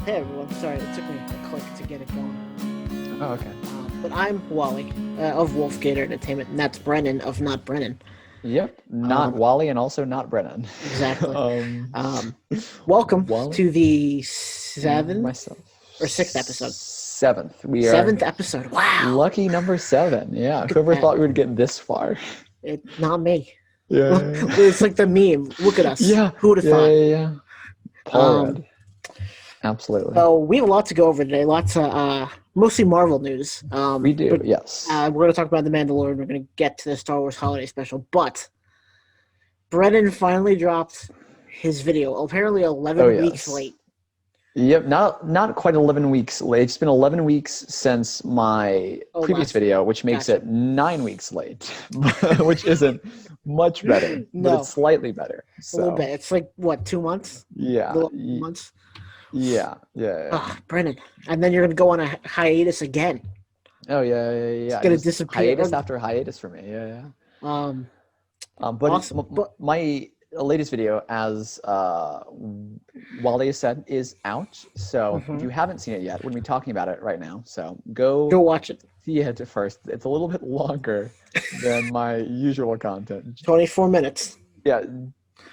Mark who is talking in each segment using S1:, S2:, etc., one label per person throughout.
S1: Hey everyone, sorry it took me a click to get it going.
S2: Oh, okay.
S1: But I'm Wally of Wolfgator Entertainment, and that's Brennan of Not Brennan.
S2: Yep. Not
S1: Um,
S2: Wally and also not Brennan.
S1: exactly.
S2: um,
S1: Um, Welcome
S2: Wally,
S1: to the seventh
S2: myself.
S1: or sixth episode.
S2: Seventh. We are
S1: Seventh episode. Wow,
S2: lucky number seven. Yeah.
S1: look at
S2: Whoever
S1: that.
S2: thought we would get this far?
S1: Not me.
S2: Yeah.
S1: It's like the meme. Look at us.
S2: Yeah.
S1: Who would have
S2: Yeah.
S1: thought?
S2: Yeah. Yeah. Paul
S1: Um,
S2: Rudd. Absolutely.
S1: so we have a lot to go over today. Lots of mostly Marvel news.
S2: We do.
S1: But
S2: Yes.
S1: we're going to talk about the Mandalorian. We're going to get to the Star Wars Holiday Special, but Brennan finally dropped his video. Apparently,
S2: Oh,
S1: 11 weeks
S2: yes.
S1: late.
S2: Yep, not quite 11 weeks late. It's been 11 weeks since my
S1: Oh,
S2: previous
S1: last
S2: video, which makes
S1: gotcha.
S2: it 9 weeks late, which isn't much better, but
S1: No,
S2: it's slightly better.
S1: a little
S2: So
S1: bit. It's like what, 2 months?
S2: yeah,
S1: Little months.
S2: yeah.
S1: Ah, Brennan, and then you're gonna go on a hiatus again.
S2: Oh yeah.
S1: It's
S2: Yeah.
S1: gonna
S2: Just
S1: disappear.
S2: hiatus after hiatus for me. Yeah.
S1: Um,
S2: But
S1: awesome. But
S2: my latest video, as Wally has said, is out. So if you haven't seen it yet, we're going to be talking about it right now. So
S1: go
S2: go
S1: watch it.
S2: see it first. It's a little bit longer than my usual content.
S1: 24 minutes.
S2: Yeah,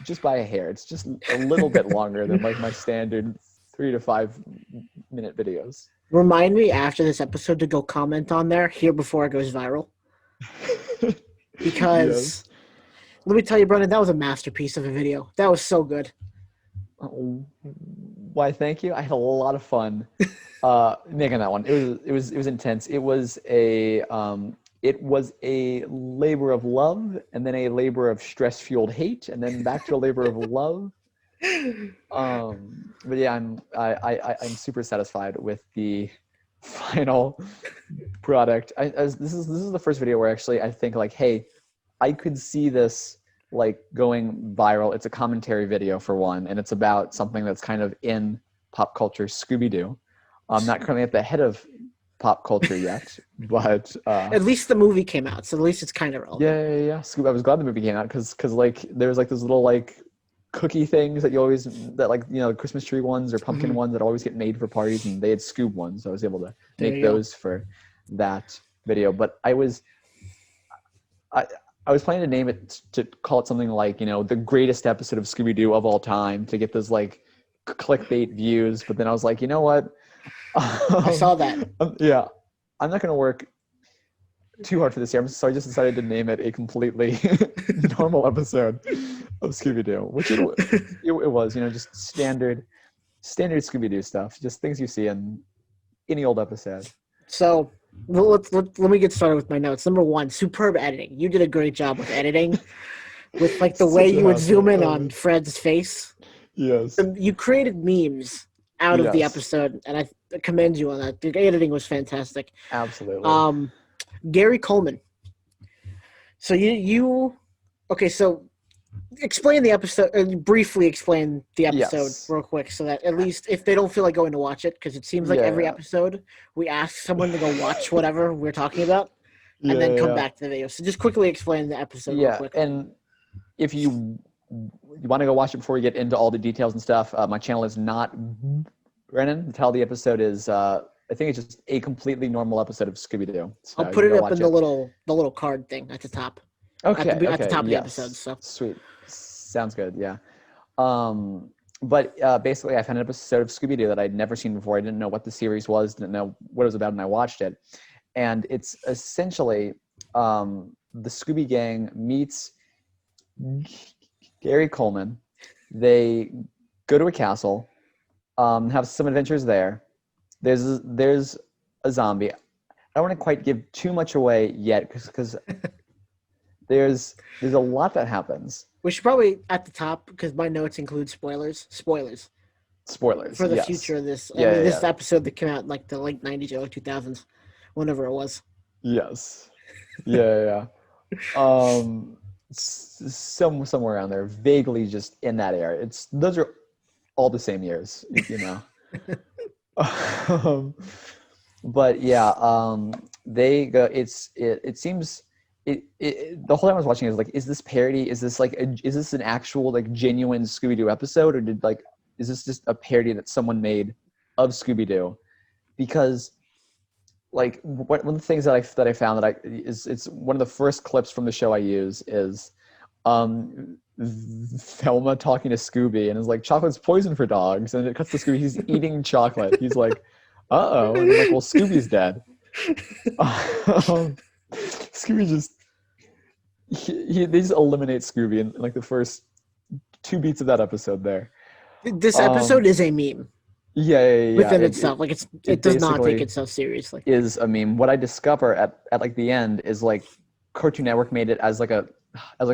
S2: just by a hair. It's just a little bit longer than like my standard 3 to 5 minute videos.
S1: Remind me after this episode to go comment on there here before it goes viral, because
S2: Yes.
S1: let me tell you, Brennan, that was a masterpiece of a video. That was so good.
S2: Why? Thank you. I had a lot of fun making that one. It was intense. It was a labor of love, and then a labor of stress fueled hate, and then back to a labor of love. But yeah, I'm super satisfied with the final product. This is the first video where actually I think like, hey, I could see this like going viral. It's a commentary video for one, and it's about something that's kind of in pop culture, Scooby-Doo. I'm not currently at the head of pop culture yet, but
S1: At least the movie came out, so at least it's kind of relevant.
S2: yeah. I was glad the movie came out because like there was like those little like cookie things that like Christmas tree ones or pumpkin ones that always get made for parties, and they had Scoob ones, so I was able to
S1: There
S2: make
S1: you go.
S2: those for that video. But I was planning to name it, to call it something like, the greatest episode of Scooby-Doo of all time, to get those like clickbait views. But then I was like, you know what?
S1: I saw that.
S2: Yeah, I'm not going to work too hard for this year. So I just decided to name it a completely normal episode of Scooby-Doo, which it was, just standard Scooby-Doo stuff, just things you see in any old episode.
S1: So let me get started with my notes. Number one, superb editing. You did a great job with editing, with like the way
S2: Such a
S1: you would zoom in
S2: hassle.
S1: on Fred's face.
S2: Yes.
S1: You created memes out of the
S2: Yes.
S1: episode, and I commend you on that. The editing was fantastic.
S2: Absolutely.
S1: Gary Coleman. So you okay? So explain the episode. Briefly explain the episode
S2: Yes.
S1: real quick, so that at least if they don't feel like going to watch it, because it seems like every
S2: Yeah.
S1: episode we ask someone to go watch whatever we're talking about,
S2: Yeah.
S1: and then come back to the video. So just quickly explain the episode real
S2: Yeah.
S1: quick.
S2: And if you want to go watch it before we get into all the details and stuff, my channel is not Brennan. The title of the episode is I think it's just a completely normal episode of Scooby-Doo. So
S1: I'll
S2: you
S1: put
S2: can
S1: it
S2: go
S1: up in
S2: watch
S1: the little card thing at the top.
S2: Okay.
S1: At the top of the
S2: Yes.
S1: episode. So
S2: Sweet. Sounds good. Yeah. But basically, I found an episode of Scooby-Doo that I'd never seen before. I didn't know what the series was, didn't know what it was about, and I watched it. And it's essentially the Scooby Gang meets Gary Coleman. They go to a castle, have some adventures there. There's a zombie. I don't want to quite give too much away yet because there's a lot that happens.
S1: we should probably at the top, because my notes include spoilers. Spoilers
S2: Spoilers
S1: for the
S2: yes.
S1: future of this.
S2: Yeah,
S1: This
S2: yeah.
S1: episode that came out in like the late '90s, early 2000s, whenever it was.
S2: Yes. Yeah. Somewhere around there, vaguely just in that area. Those are all the same years, But yeah, they go. It seems the whole time I was watching it was like, is this parody? Is this is this an actual like genuine Scooby-Doo episode, or is this just a parody that someone made of Scooby-Doo, because like one of the things that I found that it's one of the first clips from the show I use is Velma talking to Scooby and is like, chocolate's poison for dogs, and it cuts to Scooby, he's eating chocolate, he's like, uh-oh, and I'm like, well, Scooby's dead. Scooby just they just eliminate Scooby in like the first 2 beats of that episode there.
S1: This episode is a meme.
S2: Yeah.
S1: Within itself, like it does not take itself seriously.
S2: Is a meme. What I discover at like the end is like Cartoon Network made it as like a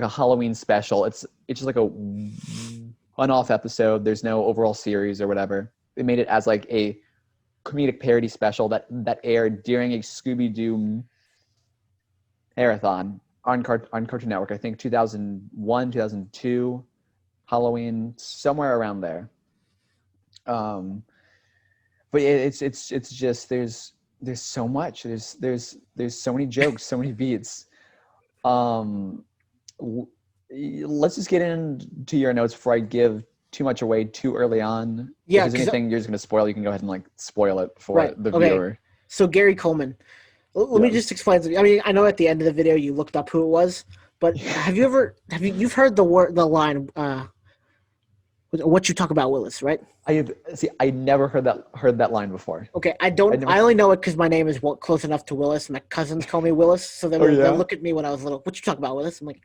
S2: Halloween special. It's just like a one-off episode. There's no overall series or whatever. They made it as like a comedic parody special that aired during a Scooby-Doo marathon on Cartoon Network. I think 2001, 2002, Halloween, somewhere around there. But it's just there's so much. There's so many jokes, so many beats. Let's just get into your notes before I give too much away too early on.
S1: Yeah,
S2: if there's anything you're just going to spoil, you can go ahead and like spoil it for the viewer.
S1: So Gary Coleman, let me just explain something. I mean, I know at the end of the video you looked up who it was, but you've heard the line what you talk about Willis, right?
S2: I never heard that line before.
S1: Okay, I only know it because my name is close enough to Willis. My cousins call me Willis, so they look at me when I was little. What you talk about, Willis? I'm like,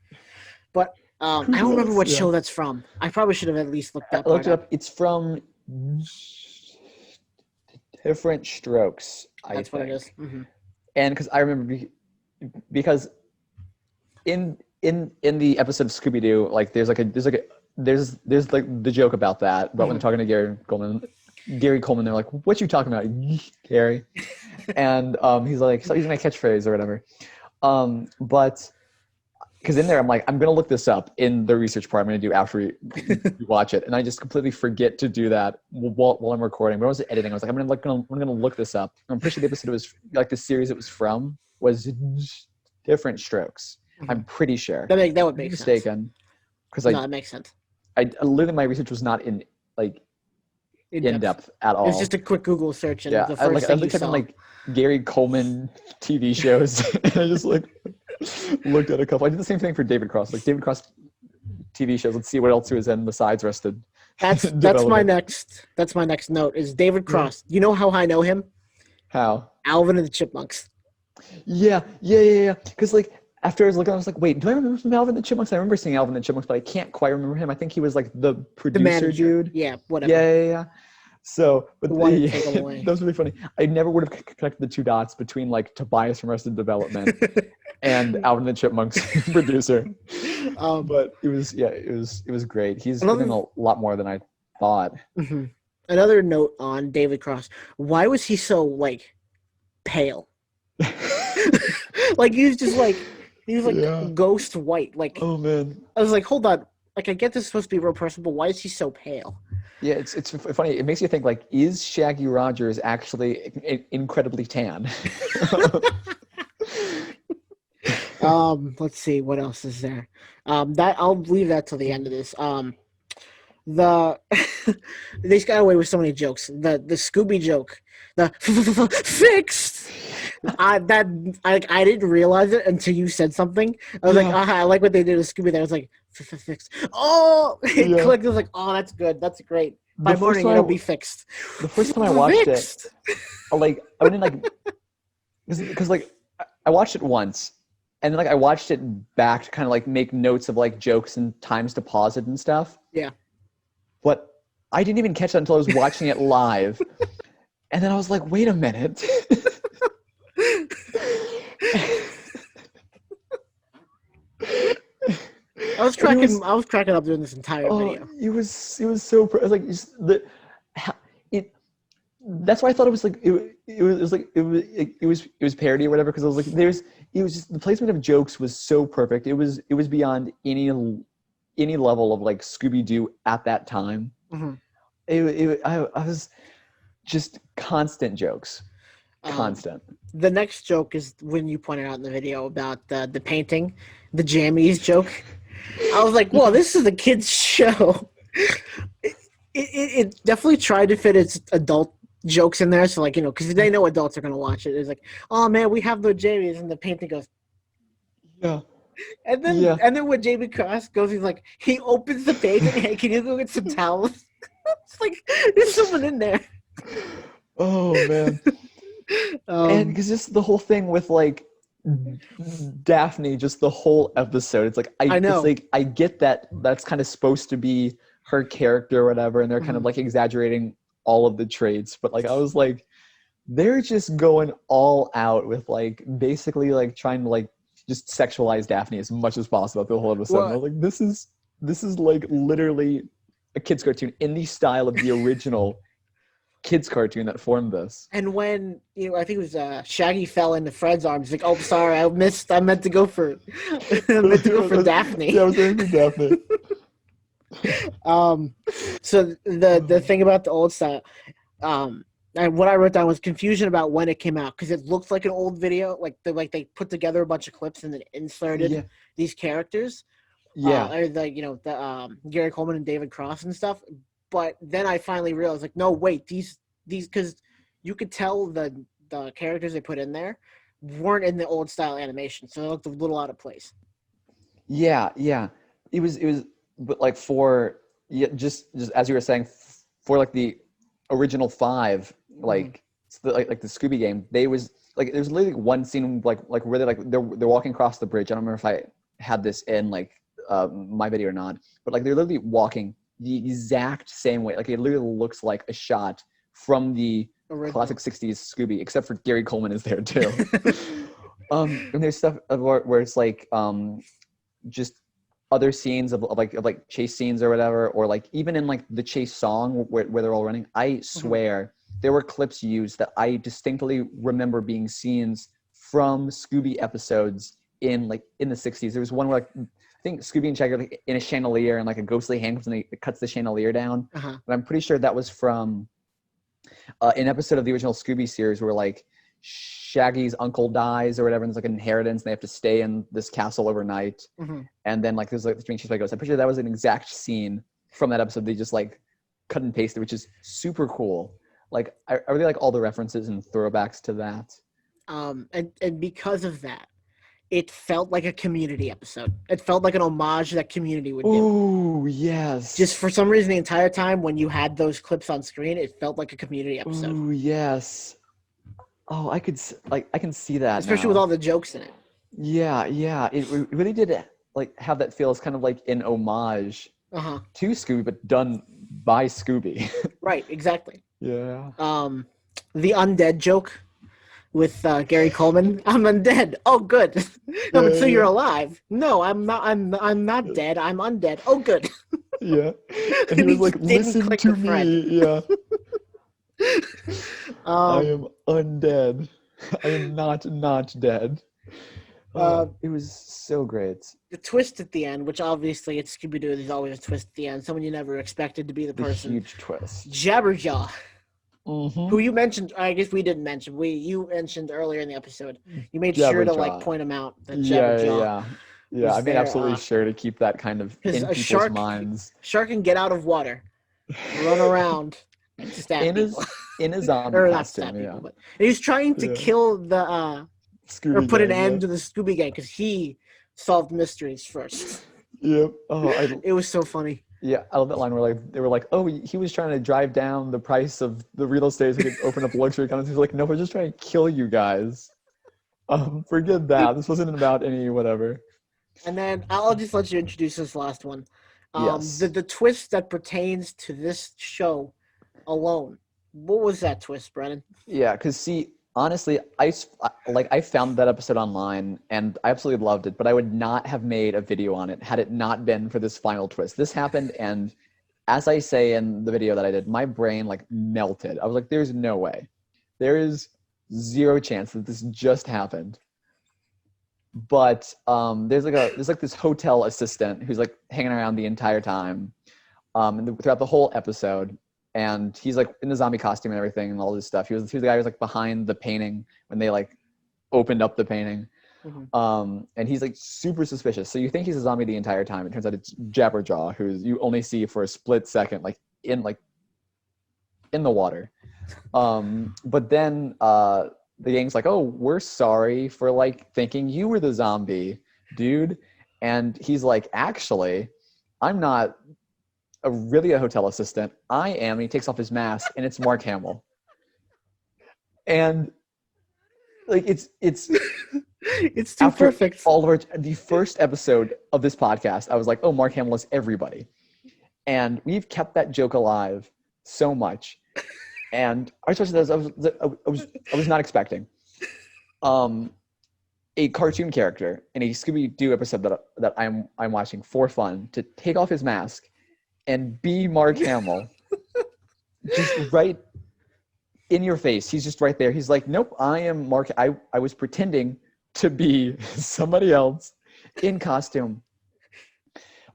S1: but I don't remember what show that's from. I probably should have at least looked that.
S2: I looked it up. It's from Different Strokes. That's what it is. Mm-hmm. And because I remember because in the episode of Scooby-Doo, like there's like the joke about that, but when they're talking to Gary Coleman, they're like, "What you talking about, Gary?" And he's like, so using my catchphrase or whatever. But because in there, I'm like, I'm gonna look this up in the research part. I'm gonna do after we watch it, and I just completely forget to do that while I'm recording. But when I was editing, I was like, I'm gonna look this up. I'm pretty sure the episode was like the series it was from was Different Strokes. Mm-hmm. I'm pretty sure
S1: that would make sense.
S2: Mistaken, because
S1: that makes sense.
S2: I literally my research was not in depth at all.
S1: It's just a quick Google search, and the first
S2: I
S1: thing
S2: looked
S1: you
S2: at
S1: saw.
S2: like Gary Coleman TV shows, and I just like looked at a couple. I did the same thing for David Cross, like David Cross TV shows. Let's see what else he was in besides Arrested.
S1: That's my next note is David Cross. You know how I know him?
S2: How?
S1: Alvin and the Chipmunks.
S2: Yeah. Because like. After I was looking, I was like, wait, do I remember from Alvin and the Chipmunks? I remember seeing Alvin and the Chipmunks, but I can't quite remember him. I think he was like the producer dude.
S1: Yeah, whatever.
S2: Yeah. So, but
S1: that
S2: was really funny. I never would have connected the two dots between like Tobias from Arrested Development and Alvin and the Chipmunks producer. But it was great. He's been a lot more than I thought.
S1: Mm-hmm. Another note on David Cross. Why was he so like pale? Like he was ghost white. Like, oh man, I was like, hold on. Like, I get this is supposed to be a real person, but why is he so pale?
S2: Yeah, it's funny. It makes you think, like, is Shaggy Rogers actually incredibly tan?
S1: Let's see what else is there. That I'll leave that till the end of this. They got away with so many jokes. The Scooby joke, the fixed. I didn't realize it until you said something. I was like, I like what they did with Scooby. There was like fixed. Oh, it clicked. I was like, oh, that's good. That's great. By morning it'll be fixed.
S2: The first time I watched it, like I went in like because like I watched it once, and then like I watched it back to kind of like make notes of like jokes and times to pause it and stuff.
S1: Yeah.
S2: But I didn't even catch that until I was watching it live, and then I was like, wait a minute.
S1: I was cracking up during this entire video.
S2: It was so like that's why I thought it was like it was parody or whatever, because I was like it was just the placement of jokes was so perfect. It was beyond any level of like Scooby-Doo at that time. Mm-hmm. I was just constant jokes. Constant.
S1: The next joke is when you pointed out in the video about the painting, the jammies joke. I was like, "Whoa, this is a kids' show." It definitely tried to fit its adult jokes in there. So like because they know adults are gonna watch it. It's like, oh man, we have the Jamies, and the painting goes,
S2: Yeah.
S1: and then
S2: Yeah.
S1: when Jamie Cross goes, he's like, he opens the painting. Hey, can you go get some towels? It's like there's someone in there.
S2: Oh man. And
S1: Um,
S2: because just the whole thing with like Daphne, just the whole episode, it's like
S1: I
S2: it's
S1: know.
S2: like I get that that's kind of supposed to be her character or whatever, and they're kind of
S1: Mhm.
S2: like exaggerating all of the traits, but like I was like, they're just going all out with like basically like trying to like just sexualize Daphne as much as possible through the whole episode. And I
S1: Well,
S2: was like, this is like literally a kids cartoon in the style of the original kids cartoon that formed this.
S1: and when I think it was Shaggy fell into Fred's arms. Like, oh, sorry, I missed. I meant to go for, I meant to go for
S2: Yeah, I
S1: Daphne.
S2: was aiming for Daphne.
S1: Um, so the thing about the old style, and what I wrote down was confusion about when it came out because it looked like an old video, like they put together a bunch of clips and then inserted
S2: Yeah,
S1: these characters,
S2: yeah,
S1: or the Gary Coleman and David Cross and stuff. But then I finally realized, like, no, wait, these because you could tell the characters they put in there weren't in the old style animation, so they looked a little out of place.
S2: yeah, yeah. It was, but like for yeah, just as you were saying, for like the original five,
S1: Mm-hmm.
S2: like like the Scooby game, they was like there's literally one scene like where they're walking across the bridge. I don't remember if I had this in like my video or not, but like they're literally walking the exact same way. Like it literally looks like a shot from the
S1: Original.
S2: classic '60s Scooby, except for Gary Coleman is there too. And there's stuff where it's like just other scenes of like chase scenes or whatever, or like even in like the chase song where they're all running. I swear there were clips used that I distinctly remember being scenes from Scooby episodes in the '60s. There was one where like I think Scooby and Shaggy are like in a chandelier and like a ghostly hand comes and it cuts the chandelier down.
S1: Uh-huh.
S2: But I'm pretty sure that was from an episode of the original Scooby series where like Shaggy's uncle dies or whatever, and there's like an inheritance, and they have to stay in this castle overnight.
S1: Mm-hmm.
S2: And then like there's like the strange chase by ghosts. I'm pretty sure that was an exact scene from that episode. They just like cut and pasted, which is super cool. Like I really like all the references and throwbacks to that.
S1: And because of that, it felt like a Community episode. It felt like an homage that Community would do.
S2: Oh
S1: Just
S2: yes.
S1: for some reason, the entire time when you had those clips on screen, it felt like a Community episode,
S2: Oh yes. Oh, like I can see that
S1: especially with
S2: now.
S1: all the jokes in it.
S2: Yeah, yeah. It really did like have that feel as kind of like an homage
S1: Uh huh.
S2: to Scooby, but done by Scooby.
S1: Right. Exactly.
S2: Yeah.
S1: Um, the undead joke with Gary Coleman. I'm undead. Oh, good. No, but so you're
S2: Yeah,
S1: alive. No, I'm not. I'm not
S2: yeah,
S1: dead. I'm undead. Oh, good.
S2: yeah. And he
S1: And he
S2: was like,
S1: just didn't
S2: "Listen
S1: click
S2: to
S1: with Fred.
S2: me." Yeah. I
S1: Um.
S2: am undead. I am not dead.
S1: Uh.
S2: It was so great.
S1: The twist at the end, which obviously it's Scooby Doo. There's always a twist at the end. Someone you never expected to be the
S2: The
S1: person.
S2: huge twist.
S1: Jabberjaw,
S2: Mm-hmm.
S1: who you mentioned. I guess we didn't mention. You mentioned earlier in the episode. You made sure to like
S2: Jabberjaw.
S1: point him out that
S2: Yeah,
S1: Jabberjaw
S2: yeah, yeah. I
S1: was
S2: made
S1: there.
S2: absolutely sure to keep that kind of
S1: Because
S2: in
S1: a
S2: people's
S1: shark,
S2: minds.
S1: shark can get out of water, run around, and stab
S2: In
S1: people,
S2: his in his zombie
S1: or not stab
S2: costume.
S1: people,
S2: Yeah.
S1: but he's trying to
S2: Yeah.
S1: kill the or
S2: Scooby
S1: put an
S2: Gang.
S1: end
S2: Yeah.
S1: to the Scooby Gang because he solved mysteries first.
S2: Yep. Oh, I
S1: It was so funny.
S2: Yeah, I love that line where like they were like, "Oh, he was trying to drive down the price of the real estate so he could open up luxury condos." He's like, "No, we're just trying to kill you guys. Forget that. This wasn't about any whatever."
S1: And then I'll just let you introduce this last one. The
S2: Yes.
S1: the twist that pertains to this show alone. What was that twist, Brennan?
S2: Yeah, because see, honestly, like I found that episode online and I absolutely loved it, but I would not have made a video on it had it not been for this final twist. This happened, and as I say in the video that I did, my brain like melted. I was like, "There's no way. There is zero chance that this just happened." But there's like this hotel assistant who's like hanging around the entire time, throughout the whole episode, and he's like in the zombie costume and everything and all this stuff. He was the guy who was like behind the painting when they like opened up the painting,
S1: Mhm.
S2: and he's like super suspicious. So you think he's a zombie the entire time. It turns out it's Jabberjaw, who you only see for a split second, like in the water. But then the gang's like, "Oh, we're sorry for like thinking you were the zombie, dude." And he's like, "Actually, I'm not really a hotel assistant. I am." And he takes off his mask, and it's Mark Hamill. And like it's
S1: It's too
S2: after
S1: perfect.
S2: all of the first episode of this podcast, I was like, "Oh, Mark Hamill is everybody," and we've kept that joke alive so much. And I was not expecting a cartoon character in a Scooby-Doo episode that I'm watching for fun to take off his mask and be Mark Hamill, just right in your face. He's just right there. He's like, "Nope, I am Mark. I was pretending to be somebody else in costume."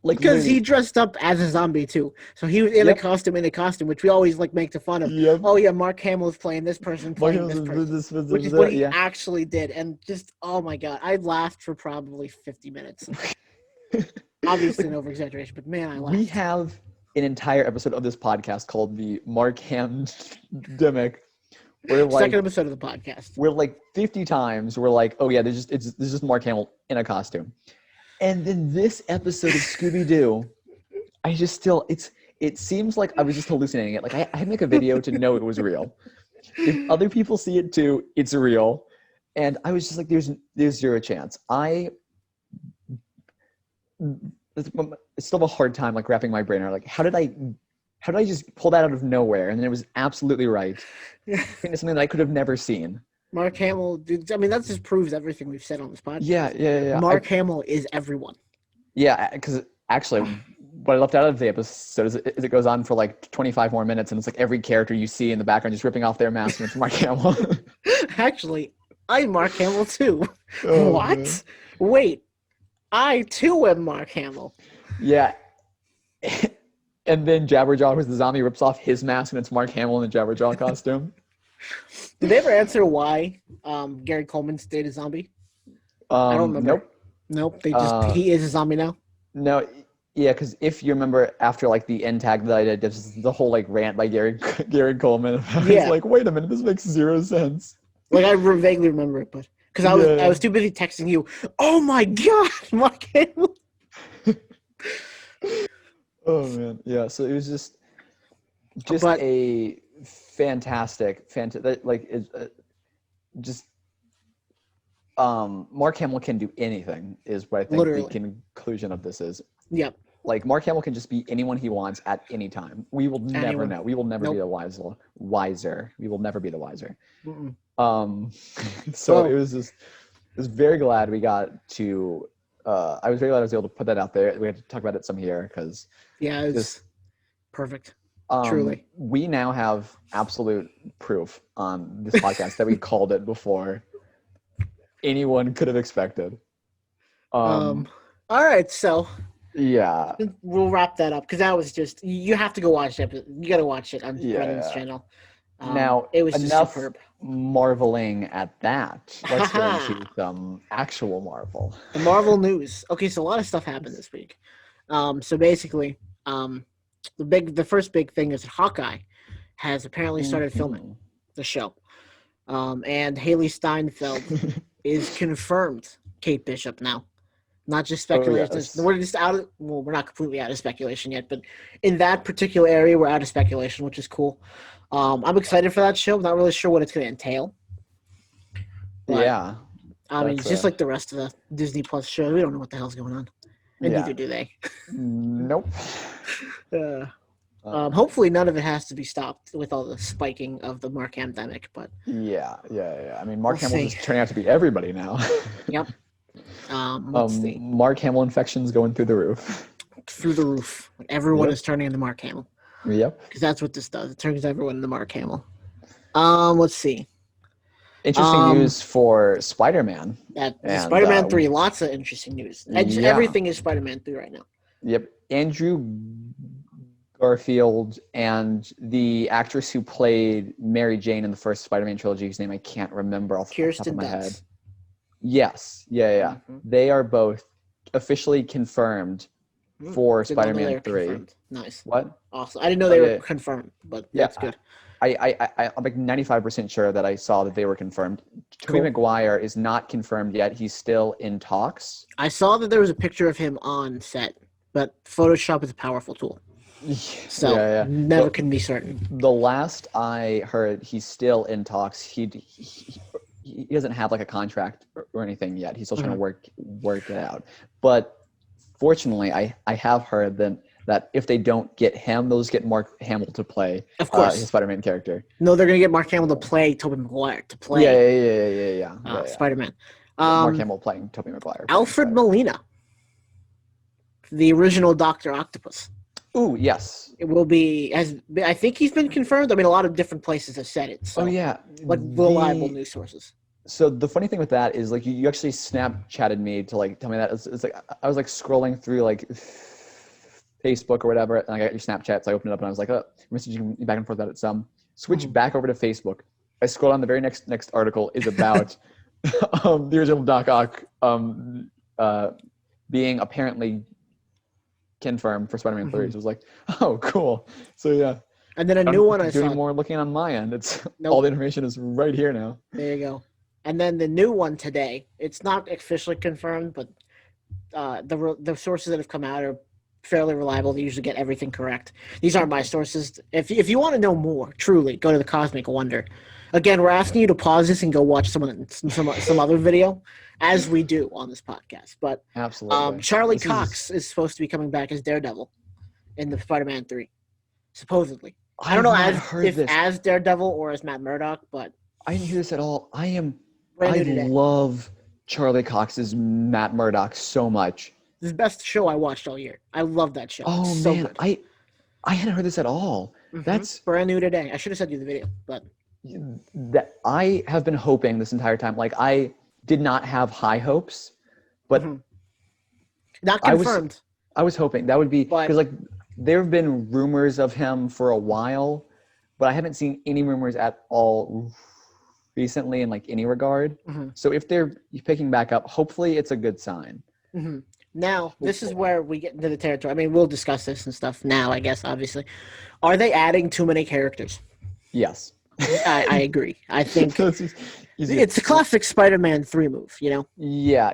S2: Like
S1: Because he
S2: literally.
S1: dressed up as a zombie too, so he was in
S2: Yep.
S1: a costume, which we always like make fun of.
S2: Yep.
S1: Oh yeah, Mark Hamill is playing this person,
S2: Mark
S1: playing this
S2: Hamill.
S1: person, which is what he
S2: Yeah.
S1: actually did, and just oh my god, I laughed for probably 50 minutes. Obviously,
S2: Like,
S1: an over exaggeration, but man, I laughed.
S2: we have an entire episode of this podcast called the Mark Hamdemic.
S1: Second episode of the podcast.
S2: We're like 50 times we're like, "Oh yeah, there's just Mark Hamill in a costume." And then this episode of Scooby-Doo, it seems like I was just hallucinating it. Like I make a video to know it was real. If other people see it too, it's real. And I was just like, there's zero chance. It's still a hard time like wrapping my brain around like how did I just pull that out of nowhere? And then it was absolutely right. I think it's something that I could have never seen.
S1: Mark Hamill, dude, I mean, that just proves everything we've said on this podcast.
S2: Yeah.
S1: Mark Hamill is everyone.
S2: Yeah, because actually, what I left out of the episode is it goes on for like 25 more minutes, and it's like every character you see in the background just ripping off their mask, and it's Mark Hamill.
S1: Actually, I'm Mark Hamill too.
S2: Oh,
S1: what?
S2: man.
S1: Wait, I too am Mark Hamill.
S2: Yeah. And then Jabberjaw, who's the zombie, rips off his mask, and it's Mark Hamill in the Jabberjaw costume.
S1: Did they ever answer why Gary Coleman stayed a zombie? I don't remember.
S2: Nope.
S1: Nope. He is a zombie now.
S2: No. Yeah, because if you remember after like the end tag that I did, there's the whole like rant by Gary Coleman. I was like, wait a minute, this makes zero sense.
S1: Like I vaguely remember it, but because I was too busy texting you. Oh my god, Mark Hamill.
S2: Oh man, yeah. So it was just a fantastic like just Mark Hamill can do anything is what I think the conclusion of this is.
S1: Yep.
S2: Like Mark Hamill can just be anyone he wants at any time. We will never know. We will never be the wiser. We will never be the wiser. So I was very glad we got to. I was very glad I was able to put that out there. We had to talk about it some here because
S1: it's perfect. Truly,
S2: we now have absolute proof on this podcast that we called it before anyone could have expected.
S1: All right, so
S2: yeah,
S1: we'll wrap that up because that was just you have to go watch it. You got to watch it on Brennan's channel.
S2: Now
S1: it was
S2: enough
S1: just superb.
S2: Marveling at that. Let's get into some actual Marvel.
S1: The Marvel news. Okay, so a lot of stuff happened this week. So basically, the first big thing is that Hawkeye has apparently started filming the show, and Haley Steinfeld is confirmed Kate Bishop now. Not just speculation.
S2: Oh, yes.
S1: We're just we're not completely out of speculation yet, but in that particular area, we're out of speculation, which is cool. I'm excited for that show. I'm not really sure what it's going to entail.
S2: Yeah.
S1: I mean, it's just like the rest of the Disney Plus shows. We don't know what the hell's going on. And neither do they.
S2: Nope.
S1: Hopefully none of it has to be stopped with all the spiking of the Mark Hamdemic, but
S2: yeah. I mean, Mark Hamill is turning out to be everybody now.
S1: Yep. Let's see.
S2: Mark Hamill infections going through the roof.
S1: Through the roof. Everyone is turning into Mark Hamill.
S2: Yep.
S1: Because that's what this does. It turns everyone into Mark Hamill. Let's see.
S2: Interesting news for Spider-Man.
S1: Spider-Man 3. Lots of interesting news. Everything is Spider-Man 3 right now.
S2: Yep. Andrew Garfield and the actress who played Mary Jane in the first Spider-Man trilogy, whose name I can't remember off the top of my head. Yes. Yeah. Mm-hmm. They are both officially confirmed for Spider-Man 3.
S1: Nice.
S2: What?
S1: Awesome. I didn't know they were confirmed, but that's good.
S2: I'm like 95% sure that I saw that they were confirmed. Tobey
S1: Cool.
S2: Maguire is not confirmed yet. He's still in talks.
S1: I saw that there was a picture of him on set, but Photoshop is a powerful tool,
S2: Yeah,
S1: so
S2: yeah.
S1: never can be certain.
S2: The last I heard, he's still in talks. He doesn't have like a contract or anything yet. He's still trying to work it out. But fortunately, I have heard that if they don't get him, they'll just get Mark Hamill to play
S1: Of course.
S2: his Spider-Man character.
S1: No, they're gonna get Mark Hamill to play Tobey Maguire to play
S2: Yeah.
S1: Spider-Man.
S2: Mark Hamill playing Tobey Maguire.
S1: Alfred Molina, the original Doctor Octopus.
S2: Ooh, yes.
S1: It will be I think he's been confirmed. I mean, a lot of different places have said it. So,
S2: Oh yeah,
S1: like reliable news sources.
S2: So the funny thing with that is like you actually Snapchatted me to like tell me that it's like I was like scrolling through like Facebook or whatever, and I got your Snapchat, so I opened it up and I was like, messaging back and forth about it some. Switch back over to Facebook. I scroll down, the very next article is about the original Doc Ock being apparently confirmed for Spider-Man 3. So it was like, oh, cool. So yeah.
S1: And then a new one I
S2: doing
S1: saw.
S2: more looking on my end. It's all the information is right here now.
S1: There you go. And then the new one today. It's not officially confirmed, but the sources that have come out are fairly reliable. They usually get everything correct. These aren't my sources. If you want to know more, truly, go to the Cosmic Wonder. Again, we're asking you to pause this and go watch some other video, as we do on this podcast. But
S2: absolutely,
S1: Charlie Cox is supposed to be coming back as Daredevil in the Spider-Man 3, supposedly. I don't know as Daredevil or as Matt Murdock, but
S2: I didn't hear this at all. I love Charlie Cox's Matt Murdock so much.
S1: This is the best show I watched all year. I love that show.
S2: Oh
S1: so
S2: man,
S1: good.
S2: I hadn't heard this at all. That's
S1: brand new today. I should have sent you the video, but
S2: that I have been hoping this entire time. Like I did not have high hopes, but
S1: not confirmed.
S2: I was hoping that would be because like there have been rumors of him for a while, but I haven't seen any rumors at all recently in like any regard. So if they're picking back up, hopefully it's a good sign.
S1: Now, this is where we get into the territory. I mean, we'll discuss this and stuff now, I guess, obviously. Are they adding too many characters?
S2: Yes.
S1: I agree. I think it's a classic Spider-Man 3 move, you know?
S2: Yeah.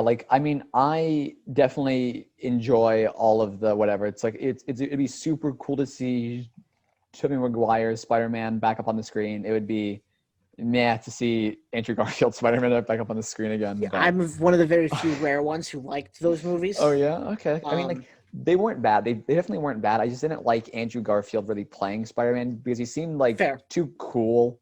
S2: Like, I mean, I definitely enjoy all of the whatever. It's like, it'd be super cool to see Tobey Maguire's Spider-Man back up on the screen. It would be to see Andrew Garfield's Spider-Man back up on the screen again.
S1: Yeah, I'm one of the very few rare ones who liked those movies.
S2: Oh, yeah? Okay. I mean, like, they weren't bad. They definitely weren't bad. I just didn't like Andrew Garfield really playing Spider-Man because he seemed like too cool,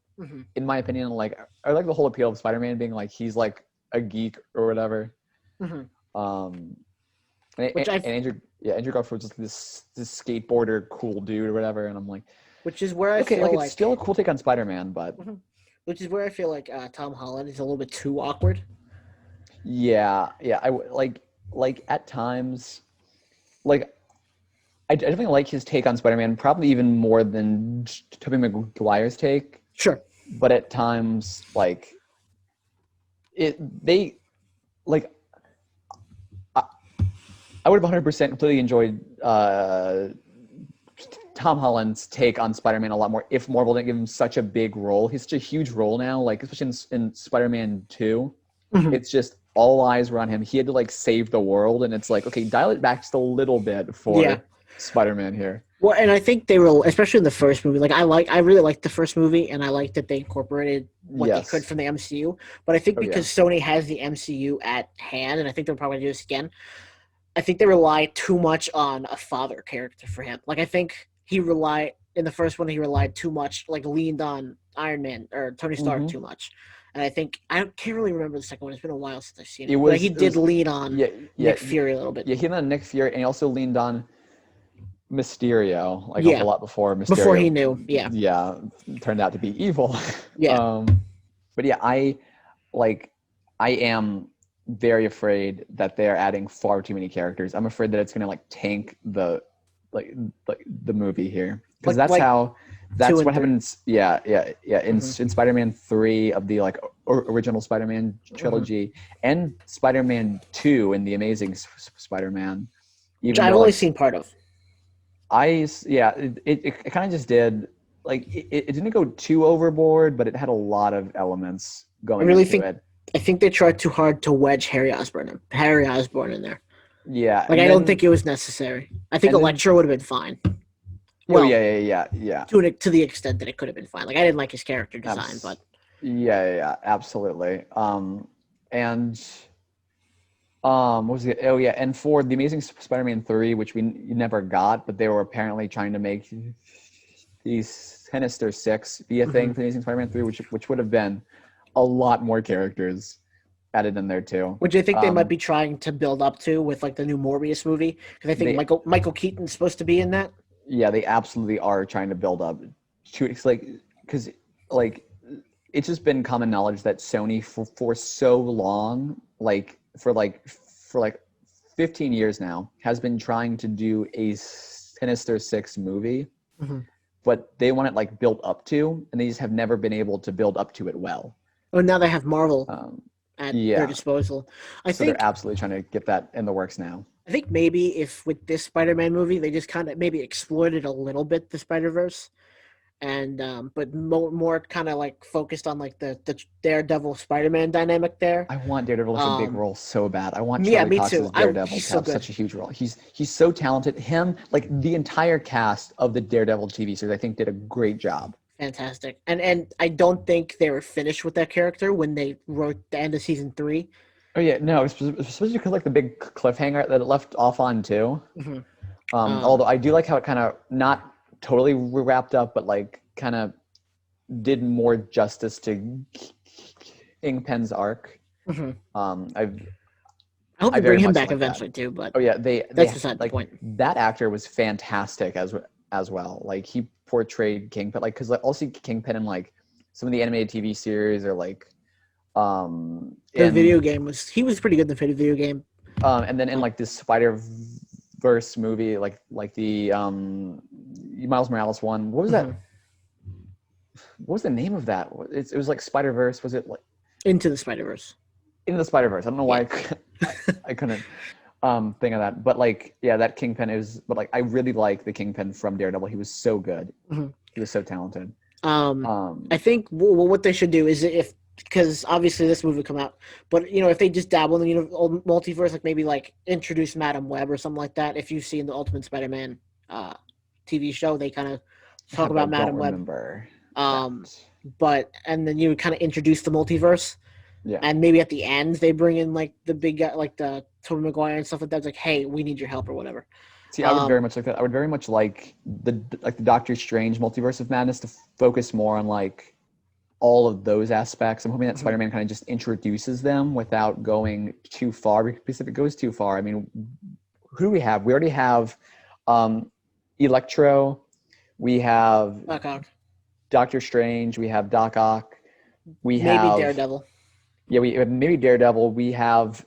S2: in my opinion. Like, I like the whole appeal of Spider-Man being like he's like a geek or whatever. And Andrew Garfield's just this skateboarder cool dude or whatever, and I'm like,
S1: which is where I feel like
S2: it's still a cool take on Spider-Man, but
S1: which is where I feel like Tom Holland is a little bit too awkward.
S2: Yeah. I like at times. Like, I definitely like his take on Spider-Man, probably even more than Tobey Maguire's take.
S1: Sure.
S2: But at times, like, I would have 100% completely enjoyed Tom Holland's take on Spider-Man a lot more if Marvel didn't give him such a big role. He's such a huge role now, like, especially in Spider-Man 2. It's just all eyes were on him. He had to like save the world, and it's like, okay, dial it back just a little bit for Spider-Man here.
S1: Well, and I think they were, especially in the first movie. Like I really liked the first movie, and I liked that they incorporated what they could from the MCU. But I think because Sony has the MCU at hand, and I think they're probably gonna do this again. I think they rely too much on a father character for him. Like I think in the first one he relied too much, like leaned on Iron Man or Tony Stark too much. And I think I can't really remember the second one. It's been a while since I've seen it. But he did lean on Nick Fury a little bit.
S2: Yeah, he leaned on Nick Fury, and he also leaned on Mysterio, like a lot before Mysterio.
S1: Before he knew,
S2: yeah, turned out to be evil.
S1: Yeah.
S2: But yeah, I am very afraid that they are adding far too many characters. I'm afraid that it's going to like tank the movie here, because that's what happens. In Spider-Man 3 of the like original Spider-Man trilogy, and Spider-Man 2 in the Amazing Spider-Man,
S1: which I've only seen part of.
S2: It kind of just did like it didn't go too overboard, but it had a lot of elements
S1: I
S2: going
S1: really
S2: into
S1: think
S2: it.
S1: I think they tried too hard to wedge Harry Osborn in there.
S2: Yeah,
S1: Like I don't think it was necessary. I think
S2: and then
S1: Electro would have been fine.
S2: oh
S1: Well,
S2: yeah.
S1: to the extent that it could have been fine. Like I didn't like his character design,
S2: Abs-
S1: but
S2: yeah, absolutely. And what was it? Oh yeah, and for the Amazing Spider-Man 3, which we never got, but they were apparently trying to make the Sinister Six be a thing
S1: mhm.
S2: for the Amazing Spider-Man 3, which would have been a lot more characters added in there too.
S1: Which I think they might
S2: Um,
S1: be trying to build up to with like the new Morbius movie because I think
S2: they
S1: Michael Keaton's supposed to be in that.
S2: yeah, they absolutely are trying to build up to it's like because like it's just been common knowledge that Sony for so long, for 15 years now, has been trying to do a Sinister Six movie,
S1: Mhm.
S2: but they want it like built up to, and they just have never been able to build up to it well.
S1: Oh, now they have Marvel
S2: Um,
S1: at their
S2: yeah,
S1: disposal. I
S2: so they're
S1: think
S2: absolutely trying to get that in the works now.
S1: I think maybe if with this Spider-Man movie they just kind of maybe exploited a little bit the Spider-Verse and but more kind of like focused on like the Daredevil Spider-Man dynamic there.
S2: I want Daredevil to have a big
S1: Um,
S2: role so bad. I want
S1: yeah,
S2: Charlie
S1: me
S2: Cox
S1: too.
S2: as
S1: I
S2: Daredevil
S1: he's
S2: to
S1: so
S2: have
S1: good.
S2: such a huge role. He's so talented. Him, like the entire cast of the Daredevil TV series, I think did a great job.
S1: Fantastic. And I don't think they were finished with that character when they wrote the end of season 3.
S2: Oh yeah, no, especially because like the big cliffhanger that it left off on too.
S1: Mhm.
S2: Although
S1: Um,
S2: I do like how it kind of not totally wrapped up, but like kind of did more justice to Kingpin's arc.
S1: mhm.
S2: Um, I've
S1: I hope
S2: I
S1: they bring
S2: very
S1: him
S2: much
S1: back
S2: like that.
S1: eventually too, but
S2: Oh yeah,
S1: that's beside the
S2: like
S1: point.
S2: that actor was fantastic as well. Like he portrayed Kingpin, like because like, I'll see Kingpin in like some of the animated TV series or like
S1: The
S2: in
S1: video game was he was pretty good in the video game.
S2: and then in like this Spider Verse movie, like the Miles Morales one. What was
S1: Mhm.
S2: that? What was the name of that? It was like Spider Verse. Was it like
S1: Into the Spider-Verse.
S2: Into the Spider Verse? I don't know why
S1: Yeah.
S2: I couldn't think of that. But like yeah, that Kingpin is. But like I really like the Kingpin from Daredevil. He was so good.
S1: Mhm.
S2: He was so talented.
S1: I think what they should do is if because obviously this movie will come out, but if they just dabble in the old multiverse, like maybe like introduce Madam Web or something like that. If you've seen the Ultimate Spider-Man uh, TV show, they kind of
S2: Yeah,
S1: talk
S2: but I
S1: about
S2: don't
S1: Madam Web.
S2: remember that.
S1: Um, but and then you kind of introduce the multiverse,
S2: Yeah.
S1: and maybe at the end they bring in like the big guy, like the Tobey Maguire and stuff like that. It's like, hey, we need your help or whatever.
S2: See, I would very
S1: Um,
S2: much like that. I would very much like the Doctor Strange multiverse of madness to focus more on like all of those aspects. I'm hoping that
S1: mhm.
S2: Spider-Man kind of just introduces them without going too far. Because if it goes too far, I mean, who do we have? We already have Electro. We have
S1: Doc Ock.
S2: Doctor Strange. We have Doc Ock. We
S1: Maybe
S2: have
S1: Daredevil.
S2: yeah. We have maybe Daredevil. We have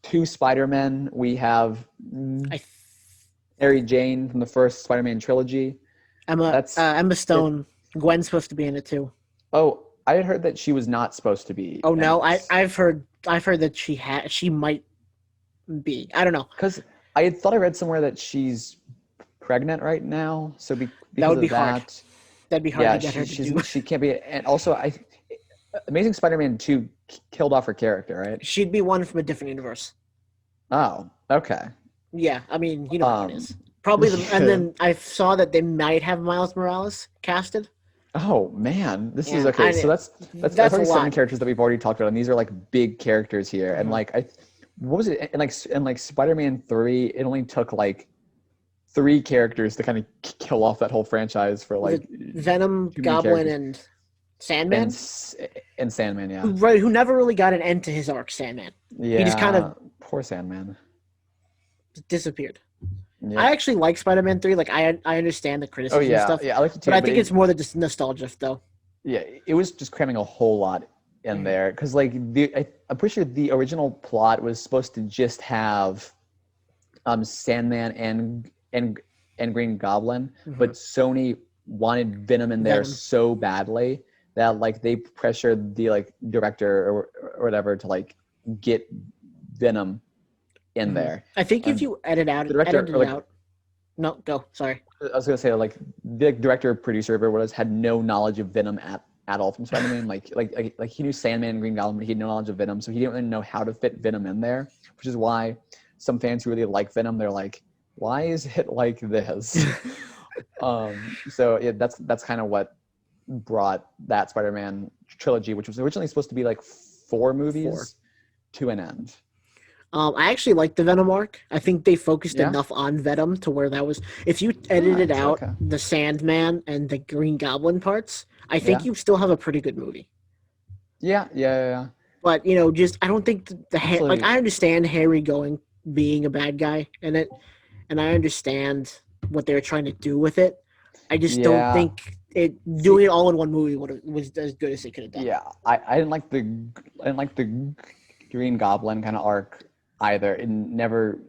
S2: two Spider-Men. We have
S1: I th-
S2: Mary Jane from the first Spider-Man trilogy. That's
S1: Emma
S2: it.
S1: Stone. Gwen's supposed to be in it too.
S2: Oh, I had heard that she was not supposed to be
S1: Oh
S2: in
S1: no,
S2: this
S1: I've heard that she might be. I don't know.
S2: because I had thought I read somewhere that she's pregnant right now. So
S1: That
S2: because
S1: would be
S2: of
S1: hard.
S2: that,
S1: That'd be hard to
S2: yeah,
S1: get her to do.
S2: she can't be. And also, Amazing Spider-Man 2 killed off her character, right?
S1: She'd be one from a different universe.
S2: Oh, okay.
S1: Yeah, I mean, you know how it
S2: Um,
S1: is. Probably and then I saw that they might have Miles Morales casted.
S2: oh man, this is
S1: Yeah,
S2: okay. So that's
S1: that's a
S2: already seven
S1: lot.
S2: characters that we've already talked about, and these are like big characters here. And
S1: Mhm.
S2: like what was it? And like Spider-Man 3, it only took like three characters to kind of kill off that whole franchise for
S1: Was
S2: like
S1: it Venom,
S2: too many
S1: Goblin,
S2: characters.
S1: and
S2: And
S1: Sandman?
S2: and Sandman, yeah,
S1: Who never really got an end to his arc. Sandman. He just kind
S2: yeah,
S1: of
S2: poor Sandman.
S1: disappeared.
S2: Yeah.
S1: I actually like Spider-Man 3. Like I understand the
S2: Oh
S1: criticism and
S2: yeah,
S1: stuff,
S2: yeah, I like it
S1: but
S2: too.
S1: I
S2: But
S1: think it's more than just nostalgia though.
S2: yeah, it was just cramming a whole lot in
S1: Mhm.
S2: there because like I'm pretty sure the original plot was supposed to just have Sandman and Green Goblin, but
S1: Mhm.
S2: Sony wanted Venom in there
S1: Venom.
S2: so badly that like they pressured the like director or whatever to like get Venom in
S1: Mhm.
S2: there.
S1: I think if
S2: And
S1: you edit
S2: the director
S1: it
S2: or like
S1: out, No, go. Sorry.
S2: I was gonna say like the director, producer, whatever it was, had no knowledge of Venom at all from Spider-Man. Like he knew Sandman and Green Goblin, but he had no knowledge of Venom, so he didn't really know how to fit Venom in there. Which is why some fans who really like Venom, they're like, why is it like this? So yeah, that's kind of what brought that Spider-Man trilogy, which was originally supposed to be like 4
S1: 4.
S2: movies, to an end.
S1: I actually like the Venom arc. I think they focused
S2: Yeah.
S1: enough on Venom to where that was. If you edited
S2: Nice.
S1: out
S2: Okay.
S1: the Sandman and the Green Goblin parts, I think
S2: Yeah.
S1: you still have a pretty good movie.
S2: Yeah. Yeah. Yeah. Yeah.
S1: But just I don't think like
S2: Actually,
S1: I understand Harry going being a bad guy in it, and I understand what they were trying to do with it. I just don't
S2: yeah.
S1: think it
S2: See,
S1: doing it all in one movie was as good as it could have done.
S2: yeah, I didn't like the Green Goblin kind of arc either. It never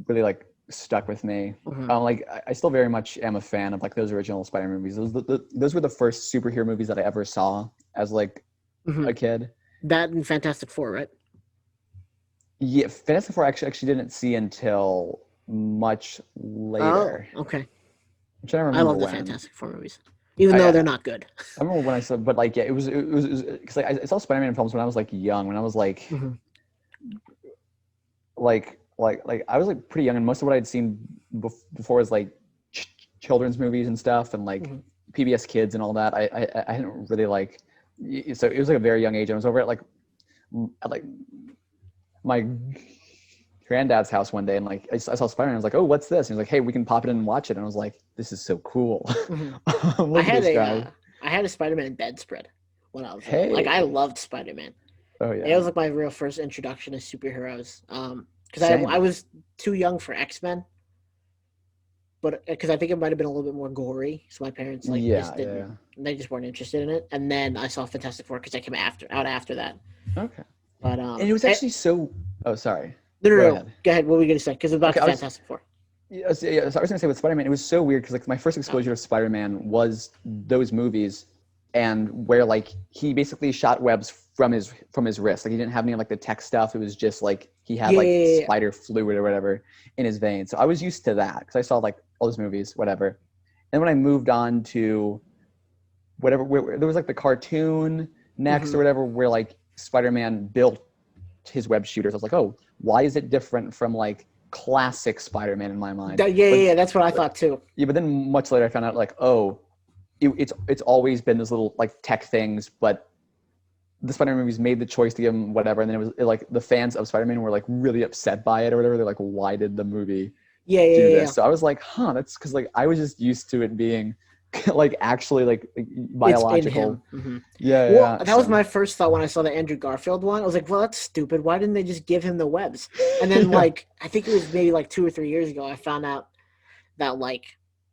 S2: really like stuck with me.
S1: Mhm.
S2: Like I still very much am a fan of like those original Spider movies. Those were the first superhero movies that I ever saw as like
S1: Mhm.
S2: a kid.
S1: That and Fantastic Four, right?
S2: Yeah, Fantastic Four actually didn't see until much
S1: Oh,
S2: later.
S1: okay.
S2: I'm trying to
S1: I
S2: remember
S1: love the
S2: when.
S1: Fantastic Four movies, even though they're
S2: I
S1: not good.
S2: remember when I saw, but like yeah, it was because like, I saw Spider-Man films when I was like young, when I was
S1: Mhm.
S2: like I was like pretty young, and most of what I'd seen before was like children's movies and stuff, and like
S1: Mhm.
S2: PBS Kids and all that. I didn't really like, so it was like a very young age. I was over at like my granddad's house one day, and like I saw Spider-Man. I was like, oh, what's this? And he was like, hey, we can pop it in and watch it. And I was like, this is so cool.
S1: Mhm. I
S2: Look at
S1: had
S2: this
S1: a
S2: guy.
S1: uh, I had a Spider-Man bedspread when I was little. Like I
S2: Hey.
S1: loved Spider-Man.
S2: Oh
S1: It
S2: yeah.
S1: was like my real first introduction to superheroes. Because I
S2: Same.
S1: was too young for X-Men, but because I think it might have been a little bit more gory, so my parents like
S2: Yeah,
S1: just
S2: yeah,
S1: didn't.
S2: yeah.
S1: They just weren't interested in it. And then I saw Fantastic Four because I came out after that.
S2: Okay.
S1: But
S2: And it was actually so. Oh, sorry.
S1: no, no,
S2: Go
S1: no.
S2: ahead.
S1: Go ahead. What were we gonna say? Because about
S2: Okay,
S1: the Fantastic Four.
S2: so I was gonna say with Spider-Man, it was so weird because like my first
S1: Oh,
S2: exposure to Spider-Man was those movies, and where like he basically shot webs from his wrist. Like he didn't have any of like the tech stuff. It was just like he had
S1: yeah,
S2: like
S1: yeah, yeah.
S2: spider fluid or whatever in his veins. So I was used to that because I saw like all those movies, whatever. And when I moved on to whatever, where there was like the cartoon next or
S1: Mhm.
S2: whatever, where like Spider-Man built his web shooters. I was like, oh, why is it different from like classic Spider-Man in my mind?
S1: Yeah, yeah,
S2: But
S1: yeah. That's what I thought too.
S2: yeah, but then much later I found out like, oh, it's always been those little like tech things, but the Spider-Man movies made the choice to give him whatever, and then like the fans of Spider-Man were like really upset by it or whatever. They're like, why did the movie
S1: Yeah, yeah,
S2: do
S1: yeah,
S2: this?
S1: yeah.
S2: So I was like, huh, that's because like I was just used to it being like actually like
S1: It's in him.
S2: biological. Yeah, yeah,
S1: Well,
S2: yeah.
S1: that was
S2: So
S1: my first thought when I saw the Andrew Garfield one. I was like, well, that's stupid. Why didn't they just give him the webs? And then,
S2: yeah.
S1: like, I think it was maybe like 2 or 3 years ago, I found out that, like,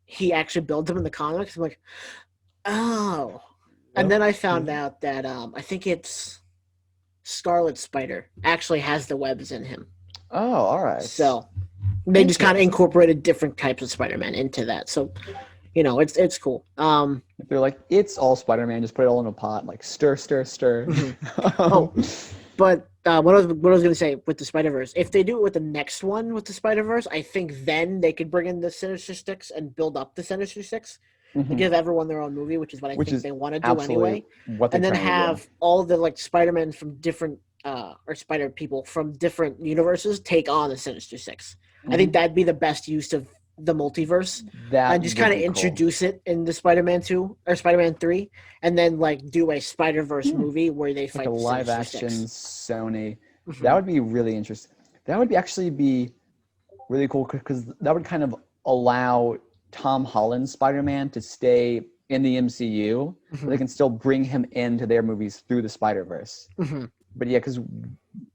S1: he actually built them in the comics. I'm like, oh. And then I found
S2: Okay.
S1: out that I think it's Scarlet Spider actually has the webs in him.
S2: Oh, all right.
S1: So they just kind of
S2: Interesting.
S1: incorporated different types of Spider-Man into that. So, it's cool.
S2: If they're like, it's all Spider-Man, just put it all in a pot, like stir, stir, stir.
S1: Mhm.
S2: um,
S1: Oh, but what I was gonna say with the Spider Verse, if they do it with the next one with the Spider Verse, I think then they could bring in the Sinister Six and build up the Sinister Six and
S2: mhm.
S1: give everyone their own movie, which is what I
S2: Which
S1: think
S2: is
S1: they want to do
S2: absolutely
S1: anyway,
S2: what they're
S1: and then
S2: trying to do.
S1: have all the like Spider Man from different or Spider people from different universes take on the Sinister Six. I think
S2: Hmm.
S1: that'd be the best use of the multiverse
S2: That
S1: and just
S2: would
S1: kind of
S2: be cool.
S1: introduce it in the Spider-Man 2 or Spider-Man 3 and then like do a Spider-Verse
S2: Hmm.
S1: movie where they
S2: Like a
S1: fight the
S2: live
S1: Sinister
S2: action
S1: Six.
S2: Sony. That
S1: Mm-hmm.
S2: would be really interesting. That would be actually be really cool because that would kind of allow Tom Holland's Spider-Man to stay in the MCU, but
S1: Mm-hmm.
S2: they can still bring him into their movies through the Spider-Verse.
S1: Mm-hmm.
S2: But yeah, because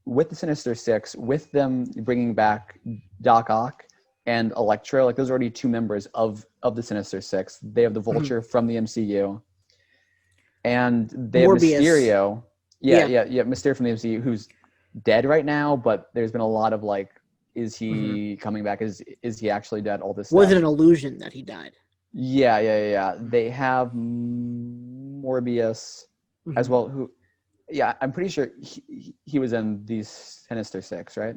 S2: with the Sinister Six, with them bringing back Doc Ock and Electro, like those are already 2 members of the Sinister Six. They have the
S1: Mm-hmm.
S2: Vulture from the MCU, and they have
S1: Morbius.
S2: Mysterio. Yeah,
S1: Yeah.
S2: yeah, yeah. Mysterio from the MCU, who's dead right now, but there's been a lot of like, is
S1: Mm-hmm.
S2: he coming back? Is he actually dead? All this
S1: Was it an
S2: stuff.
S1: illusion that he died?
S2: Yeah, yeah, yeah, yeah. They have Morbius as
S1: Mm-hmm.
S2: well. Who? Yeah, I'm pretty sure he was in these Sinister Six, right?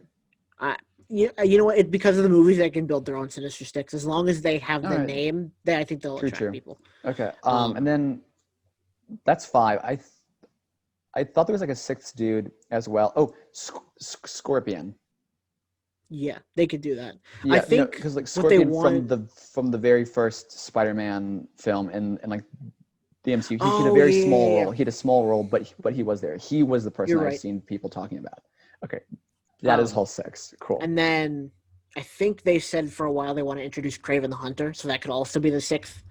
S1: you know what? It's because of the movies they can build their own Sinister Six. As long as they have
S2: All
S1: the
S2: right.
S1: name, I think they'll
S2: True,
S1: attract
S2: true.
S1: people.
S2: Okay. And
S1: Um,
S2: then that's five. I thought there was like a sixth dude as well. Oh, Scorpion.
S1: yeah, they could do that. I
S2: Yeah, no,
S1: think
S2: because like
S1: what they
S2: Scorpion
S1: wanted.
S2: from the very first Spider-Man film and like the MCU, he had a
S1: Oh
S2: very
S1: yeah, yeah,
S2: small
S1: yeah,
S2: role.
S1: yeah.
S2: He had a small role, but he was there. He was the person
S1: You're
S2: I've
S1: right.
S2: seen people talking about. Okay, that is
S1: Um,
S2: Hull six. Cool.
S1: and then I think they said for a while they want to introduce Craven the Hunter, so that could also be the sixth.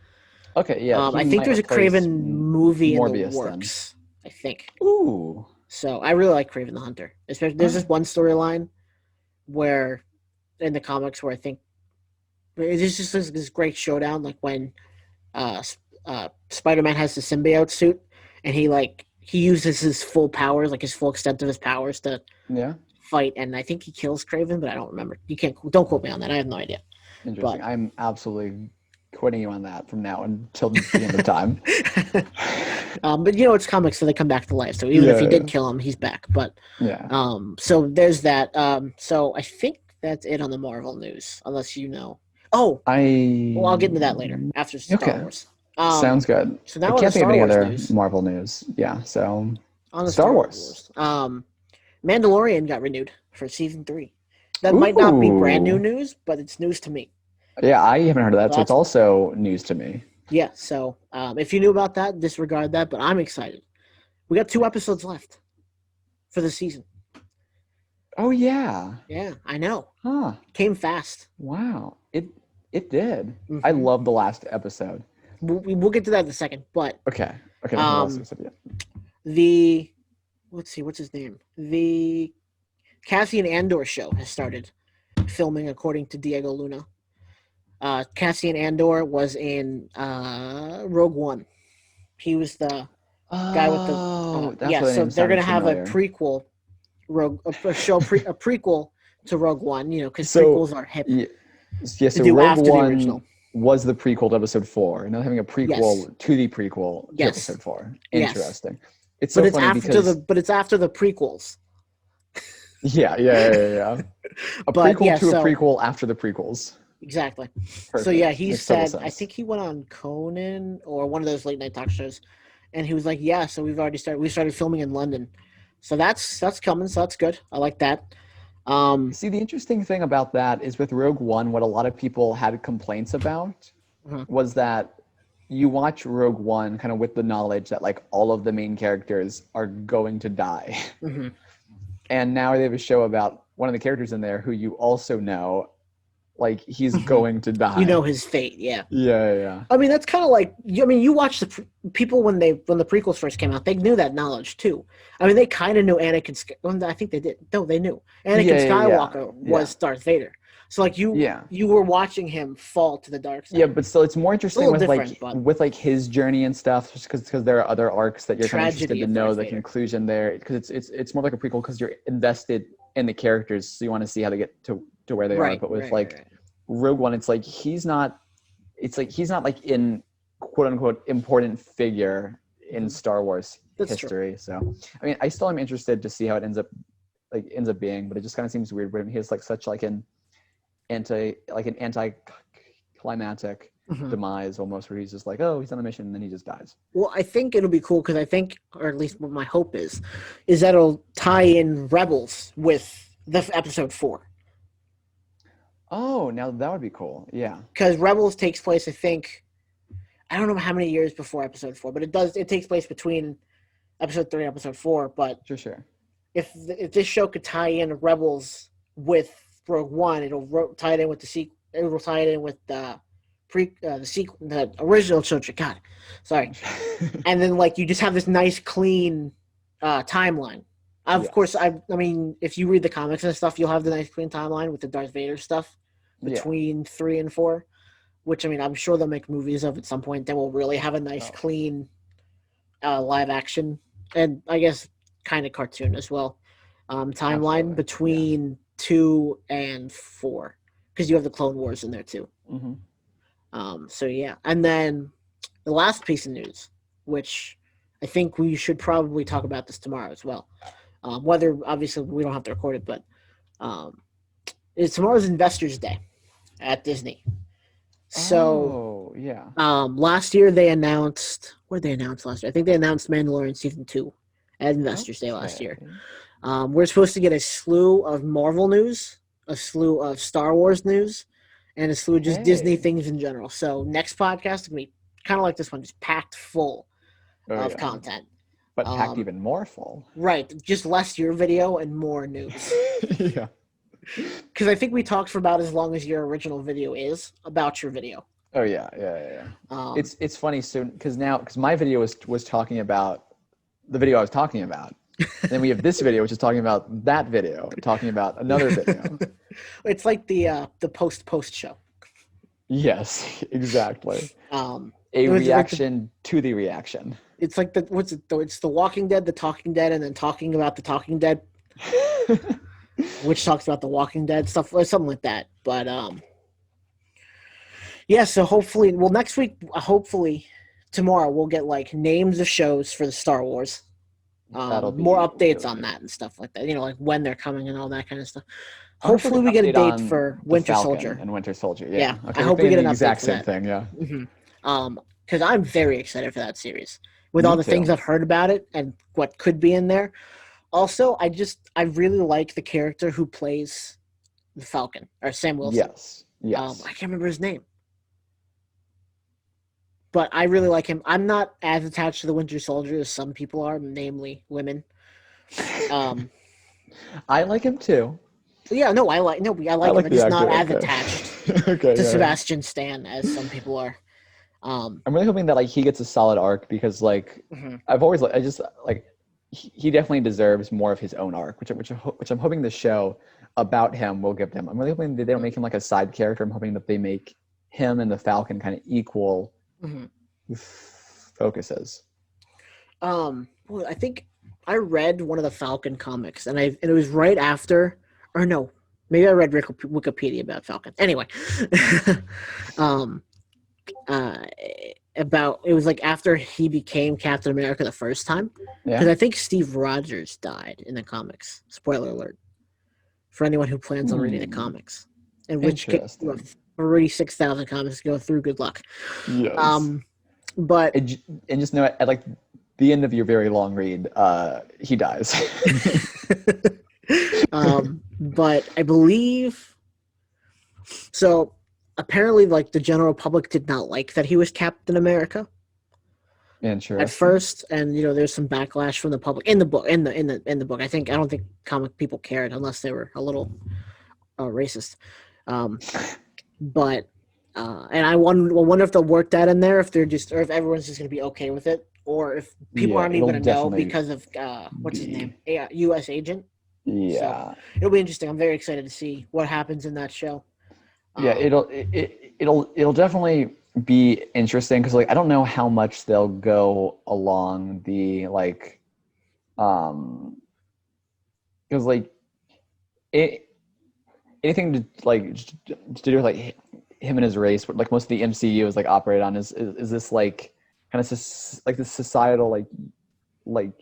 S2: Okay, yeah, he
S1: I think
S2: might
S1: there's a
S2: replace
S1: Craven movie in the
S2: Morbius then.
S1: works. I think.
S2: Ooh,
S1: So I really like Craven the Hunter. Especially
S2: all
S1: there's this
S2: right.
S1: one storyline where in the comics where I think it's just this great showdown, like when uh, Spider-Man has the symbiote suit, and he uses his full powers, like his full extent of his powers to
S2: Yeah,
S1: fight, and I think he kills Craven, but I don't remember. You can't don't quote me on that. I have no idea.
S2: interesting.
S1: But
S2: I'm absolutely quoting you on that from now until the end of time.
S1: but it's comics, so they come back to life. So even if he
S2: Yeah,
S1: did kill him, he's back. But
S2: yeah.
S1: so there's that. So I think that's it on the Marvel news, unless you know. Oh, well, I'll get into that later
S2: I
S1: after Star
S2: okay.
S1: Wars.
S2: Sounds good.
S1: So
S2: I
S1: now on the
S2: can't think of
S1: Star
S2: any
S1: Wars
S2: other
S1: news.
S2: Marvel news. Yeah, so
S1: On the
S2: Star
S1: Star
S2: Wars.
S1: Wars, Mandalorian got renewed for season 3. That might not be brand new
S2: Ooh.
S1: news, but it's news to me.
S2: Yeah, I haven't heard of that,
S1: So
S2: so it's
S1: that's cool.
S2: also news to me.
S1: Yeah. So if you knew about that, disregard that. But I'm excited. We got 2 episodes left for the season.
S2: Oh yeah.
S1: Yeah, I know.
S2: Huh.
S1: Came fast.
S2: Wow. It did. I
S1: Hmm.
S2: love the last episode.
S1: We'll get to that in a second. But
S2: Okay. Okay, nothing else
S1: um,
S2: except yeah.
S1: the let's see, what's his name? The Cassian Andor show has started filming, according to Diego Luna. Cassian Andor was in Rogue One. He was the guy with the
S2: Oh, that's
S1: yeah.
S2: why the
S1: So
S2: name
S1: they're
S2: sounded
S1: gonna have a
S2: familiar.
S1: prequel a prequel to Rogue One. Because
S2: So
S1: prequels are hip
S2: yeah, yeah,
S1: to
S2: so
S1: do
S2: Rogue
S1: after the
S2: One
S1: original.
S2: was the prequel to episode four, and now having a
S1: Yes,
S2: prequel to the prequel to
S1: yes,
S2: episode four.
S1: yes.
S2: Interesting. It's so funny because
S1: But it's after the prequels.
S2: yeah. A
S1: But
S2: prequel
S1: yeah,
S2: to a
S1: so
S2: prequel after the prequels.
S1: exactly. So yeah,
S2: Perfect.
S1: he
S2: Makes total
S1: said I
S2: sense.
S1: think he went on Conan or one of those late night talk shows, and he was like, "Yeah, so we started filming in London, so that's coming. So that's good. I like that." Um,
S2: See, the interesting thing about that is with Rogue One, what a lot of people had complaints about
S1: mhm,
S2: was that you watch Rogue One kind of with the knowledge that like all of the main characters are going to die.
S1: mhm.
S2: And now they have a show about one of the characters in there who you also know like he's
S1: Mhm.
S2: going to
S1: You know
S2: die.
S1: his fate. Yeah.
S2: Yeah.
S1: I mean, that's kind of like I mean, you watch people when the prequels first came out, they knew that knowledge too. I mean, they kind of knew I think they did. No, they knew Anakin Skywalker
S2: Yeah.
S1: was Darth Vader. So like
S2: Yeah.
S1: you were watching him fall to the dark
S2: Yeah,
S1: side.
S2: but still, it's more
S1: It's a
S2: interesting
S1: little different, but
S2: with like his journey and stuff, just because there are other arcs that you're kind of interested
S1: tragedy
S2: to
S1: of
S2: know
S1: Darth
S2: the
S1: Vader.
S2: conclusion there, because it's more like a prequel because you're invested in the characters, so you want to see how they get to where they are.
S1: Right,
S2: But with
S1: right, right,
S2: like
S1: right.
S2: Rogue One, it's like he's not like in quote unquote important figure in
S1: Mhm.
S2: Star Wars
S1: That's true.
S2: history. So I mean, I still am interested to see how it ends up being, but it just kind of seems weird when he has like such like an anticlimactic
S1: Mhm.
S2: demise almost, where he's just like, oh, he's on a mission and then he just dies.
S1: Well, I think it'll be cool because I think, or at least what my hope is that it'll tie in Rebels with the episode 4.
S2: Oh, now that would be cool. Yeah,
S1: Because Rebels takes place, I think, I don't know how many years before episode 4, but it takes place between episode 3 and episode 4. But
S2: sure.
S1: if this show could tie in Rebels with Rogue One, tie it in with the sequel. It will tie it in with the original trilogy. God, sorry. And then like you just have this nice clean timeline. Of course,
S2: Yes.
S1: I mean, if you read the comics and stuff, you'll have the nice clean timeline with the Darth Vader stuff
S2: Yeah.
S1: between 3 and 4. Which I mean, I'm sure they'll make movies of at some point. Then we'll really have a nice
S2: Oh,
S1: clean live action and I guess kind of cartoon as well timeline
S2: absolutely. Yeah.
S1: between 2 and 4 because you have the Clone Wars in there too.
S2: Hmm.
S1: So yeah, and then the last piece of news, which I think we should probably talk about this tomorrow as well. Whether obviously we don't have to record it, but um, tomorrow's Investors Day at Disney. So,
S2: Oh, yeah.
S1: last year they announced. What did they announce last year? I think they announced Mandalorian season 2 at Investors Day last year.
S2: Okay.
S1: We're supposed to get a slew of Marvel news, a slew of Star Wars news, and a slew of just Disney
S2: Hey.
S1: things in general. So next podcast is gonna be kind of like this one, just packed full
S2: Oh,
S1: of
S2: yeah.
S1: content.
S2: But packed even more full.
S1: Right, just less your video and more news.
S2: Yeah.
S1: Because I think we talked for about as long as your original video is about your video.
S2: Oh, yeah. It's funny soon because my video was talking about the video I was talking about. Then we have this video, which is talking about that video, talking about another video.
S1: It's like the post show.
S2: Yes, exactly.
S1: A
S2: reaction to the reaction.
S1: It's like it's the Walking Dead, the Talking Dead, and then talking about the Talking Dead, which talks about the Walking Dead stuff, or something like that. But yeah. So hopefully, next week, hopefully tomorrow we'll get like names of shows for the Star Wars. More updates
S2: really
S1: on that and stuff like that. Like when they're coming and all that kind of stuff.
S2: Hopefully
S1: we get a date for Winter Soldier
S2: and Winter Soldier. Yeah.
S1: Okay, I hope we get an
S2: exact
S1: update for
S2: same
S1: that.
S2: thing. Yeah.
S1: Mm-hmm. Because I'm very excited for that series with
S2: Me
S1: all the
S2: too.
S1: things I've heard about it and what could be in there. Also, I really like the character who plays the Falcon, or Sam Wilson.
S2: Yes.
S1: I can't remember his name, but I really like him. I'm not as attached to the Winter Soldier as some people are, namely women.
S2: I like him too.
S1: Yeah, no, I like him. I'm just not as attached to Sebastian Stan as some people are.
S2: I'm really hoping that like he gets a solid arc because like I've always he definitely deserves more of his own arc, which I'm hoping the show about him will give them. I'm really hoping that they don't make him like a side character. I'm hoping that they make him and the Falcon kind of equal focuses.
S1: Well, I think I read one of the Falcon comics, and it was right after, or no, maybe I read Wikipedia about Falcon. Anyway, it was like after he became Captain America the first time, because I think Steve Rogers died in the comics. Spoiler alert for anyone who plans on reading the comics, and which 36,000 comics to go through. Good luck.
S2: Yes.
S1: But
S2: and just know at like the end of your very long read, he dies.
S1: But I believe so. Apparently, like the general public did not like that he was Captain America at first, and there's some backlash from the public in the book. In the book, I don't think comic people cared unless they were a little racist. But and I wonder if they'll work that in there, or if everyone's just going to be okay with it, or if people aren't even going to know because of what's his name, U.S. agent.
S2: Yeah,
S1: so it'll be interesting. I'm very excited to see what happens in that show.
S2: Yeah, it'll definitely be interesting because like I don't know how much they'll go along the like, because like anything to do with like him and his race, what like most of the MCU is like operated on is this like kind of like this societal like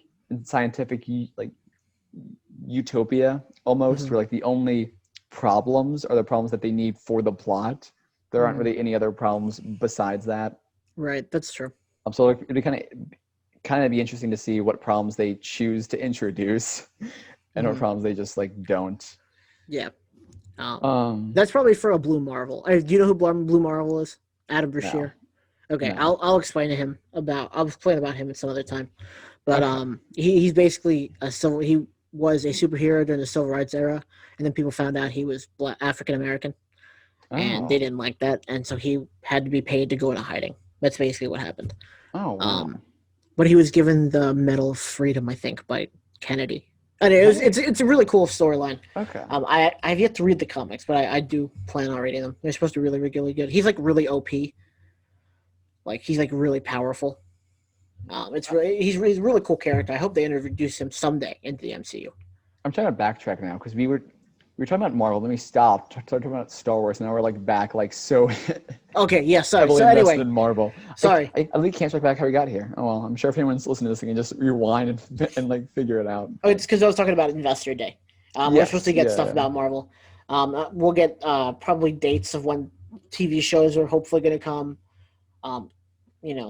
S2: scientific like utopia almost, where like the only problems are the problems that they need for the plot. There aren't really any other problems besides that.
S1: Right, that's true.
S2: So it'd be kind of be interesting to see what problems they choose to introduce and what problems they just like don't.
S1: Yeah. That's probably for a Blue Marvel. Do you know who Blue Marvel is? Adam Brashear. No. Okay, no. I'll explain to him I'll explain about him at some other time. But he's basically he was a superhero during the Civil Rights era, and then people found out he was African American, and they didn't like that, and so he had to be paid to go into hiding. That's basically what happened.
S2: Oh, wow.
S1: But he was given the Medal of Freedom, I think, by Kennedy. And it's a really cool storyline.
S2: Okay.
S1: I've yet to read the comics, but I do plan on reading them. They're supposed to be really, really good. He's like really OP. Like he's like really powerful. He's a really cool character. I hope they introduce him someday into the MCU.
S2: I'm trying to backtrack now because we were talking about Marvel. Then we stopped talking about Star Wars. Now we're like back, like so.
S1: Okay, yeah. Sorry.
S2: So anyway, in Marvel.
S1: Sorry.
S2: I really can't track back how we got here. Oh well, I'm sure if anyone's listening to this, they can just rewind and like figure it out.
S1: Oh, it's because I was talking about Investor Day. We're supposed to get stuff about Marvel. We'll get probably dates of when TV shows are hopefully going to come. Um,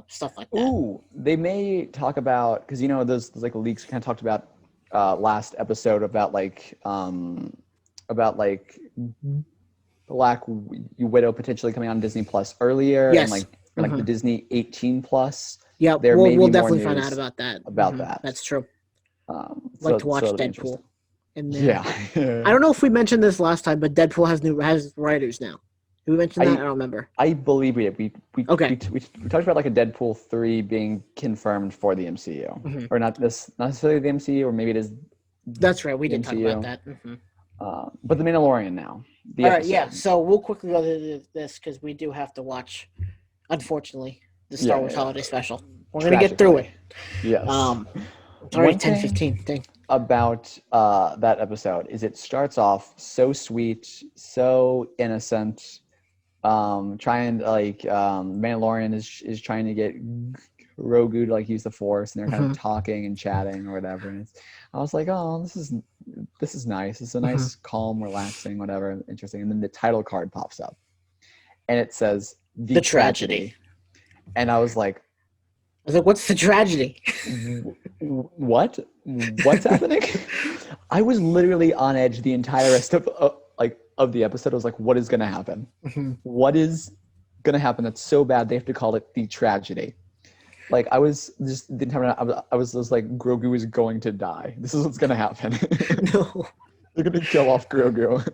S1: stuff like that.
S2: Ooh, they may talk about because those like leaks kind of talked about last episode about like Black Widow potentially coming on Disney Plus earlier and
S1: Yes.
S2: like the Disney 18 plus.
S1: Yeah,
S2: There
S1: we'll
S2: may be
S1: we'll
S2: more
S1: definitely find out
S2: news
S1: about that.
S2: about that.
S1: That's true. Like to
S2: So
S1: watch
S2: it'll be
S1: Deadpool
S2: interesting.
S1: in there.
S2: Yeah.
S1: I don't know if we mentioned this last time, but Deadpool has writers now. Did we mention that? I
S2: I
S1: don't remember.
S2: I believe we did.
S1: Okay.
S2: We talked about like a Deadpool 3 being confirmed for the MCU, or not necessarily the MCU, or maybe it is
S1: That's right. We
S2: the
S1: did talk about
S2: MCU.
S1: that.
S2: But the Mandalorian now, the
S1: All right. Yeah.
S2: episode.
S1: So we'll quickly go through this because we do have to watch, unfortunately, the Star Wars Holiday Special. We're gonna get through it.
S2: Yes.
S1: It's already
S2: One
S1: 10:15 thing.
S2: about that episode is it starts off so sweet, so innocent. Trying like Mandalorian is trying to get Grogu to like use the Force, and they're kind of talking and chatting or whatever. And I was like, oh, this is nice. It's a nice, calm, relaxing, whatever, interesting. And then the title card pops up, and it says the tragedy. And I was like,
S1: what's the tragedy?
S2: What? What's happening? I was literally on edge the entire rest of the episode. I was like, what is going to happen? What is going to happen that's so bad they have to call it the tragedy? Like, I was just the entire time I was just like, Grogu is going to die. This is what's going to happen.
S1: No.
S2: They're going to kill off Grogu.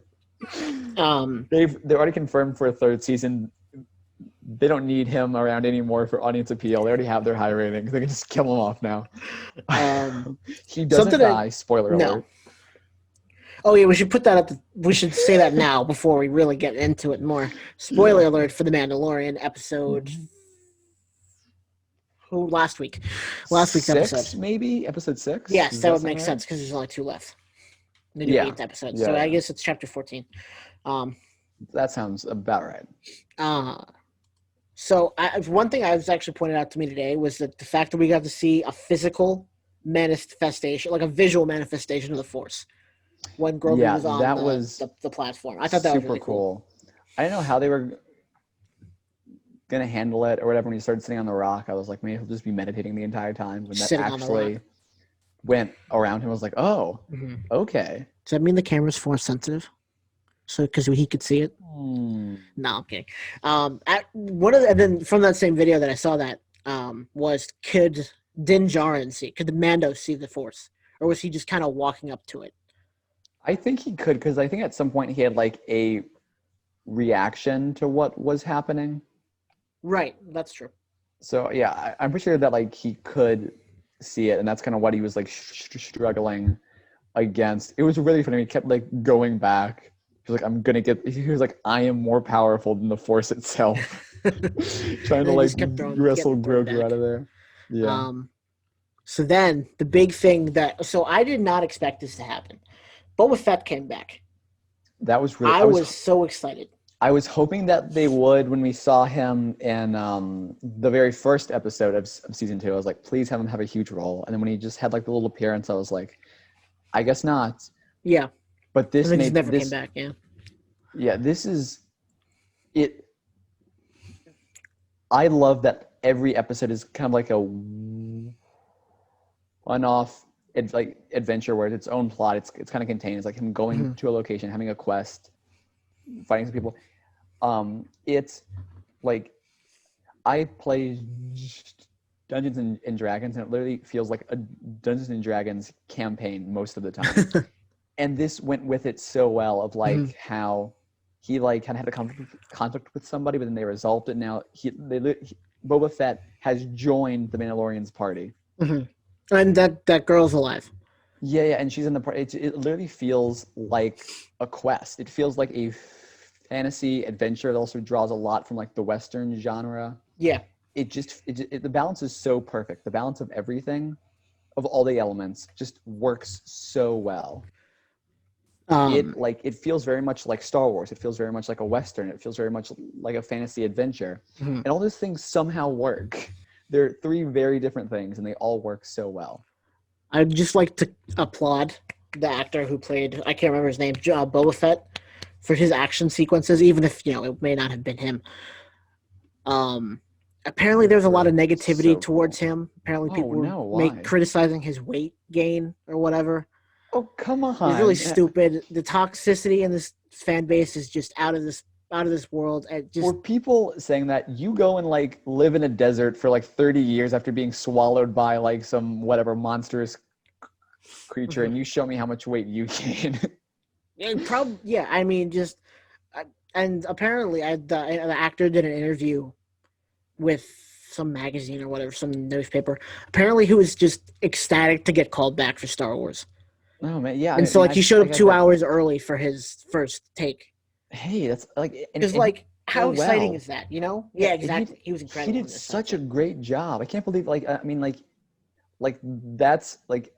S2: They're already confirmed for a third season. They don't need him around anymore for audience appeal. They already have their high ratings. They can just kill him off now. He doesn't die. Spoiler alert.
S1: Oh yeah, we should put that up. We should say that now before we really get into it more. Spoiler alert for the Mandalorian episode. Last week's episode,
S2: maybe episode 6.
S1: Yes, that would make sense because there's only 2 left. Maybe 8th episode. So I guess it's chapter 14.
S2: That sounds about right.
S1: So one thing I was actually pointed out to me today was that the fact that we got to see a physical manifestation, like a visual manifestation of the Force, when Grogu was on the platform. I thought that was really cool.
S2: I didn't know how they were gonna handle it or whatever. When he started sitting on the rock, I was like, maybe he'll just be meditating the entire time. When that actually went around him, I was like, oh, okay.
S1: Does that mean the camera's Force sensitive? So because he could see it? No, I'm kidding. And then from that same video that I saw that was, could Din Djarin could the Mando see the Force, or was he just kind of walking up to it?
S2: I think he could, because I think at some point he had like a reaction to what was happening.
S1: Right, that's true.
S2: So yeah, I'm pretty sure that like he could see it, and that's kind of what he was like struggling against. It was really funny. He kept like going back. He was like, he was like, I am more powerful than the Force itself. Trying to like wrestle Grogu out of there. Yeah.
S1: So then the big thing so I did not expect this to happen. Boba Fett came back.
S2: That was really.
S1: I was so excited.
S2: I was hoping that they would when we saw him in the very first episode of season 2. I was like, please have him have a huge role. And then when he just had like the little appearance, I was like, I guess not.
S1: Yeah.
S2: But this
S1: never came back. Yeah.
S2: Yeah, this is it. I love that every episode is kind of like a one-off adventure where it's its own plot. It's kind of contained. It's like him going to a location, having a quest, fighting some people. It's like I play Dungeons and Dragons, and it literally feels like a Dungeons and Dragons campaign most of the time. And this went with it so well of like how he like had a conflict with somebody, but then they resolved it. Now Boba Fett has joined the Mandalorian's party.
S1: And that girl's alive.
S2: Yeah, and she's in the party. It literally feels like a quest. It feels like a fantasy adventure. It also draws a lot from like the Western genre. Yeah. The balance is so perfect. The balance of everything, of all the elements, just works so well. It feels very much like Star Wars. It feels very much like a Western. It feels very much like a fantasy adventure. And all those things somehow work. They're 3 very different things, and they all work so well.
S1: I'd just like to applaud the actor who played, I can't remember his name, Boba Fett, for his action sequences, even if it may not have been him. Apparently there's a lot of negativity
S2: So
S1: towards
S2: cool.
S1: him. Apparently
S2: Oh
S1: people were
S2: no, why?
S1: criticizing his weight gain or whatever.
S2: Oh come
S1: It's really
S2: on.
S1: stupid. The toxicity in this fan base is just out of this world. It
S2: For
S1: just
S2: people saying that, you go and like live in a desert for like 30 years after being swallowed by like some whatever monstrous creature, and you show me how much weight you gain.
S1: yeah. I mean, just and apparently, the actor did an interview with some magazine or whatever, some newspaper. Apparently, he was just ecstatic to get called back for Star Wars,
S2: Oh man, yeah.
S1: and
S2: I
S1: so
S2: mean,
S1: like he showed up
S2: I
S1: two
S2: bet.
S1: hours early for his first take.
S2: Hey, that's like,
S1: Because
S2: and he did
S1: like,
S2: so
S1: how exciting
S2: well.
S1: is that? You know?
S2: Yeah,
S1: Yeah,
S2: and
S1: exactly. He was
S2: he
S1: incredible
S2: did
S1: in this
S2: such a
S1: also.
S2: great job. I can't believe I mean like that's like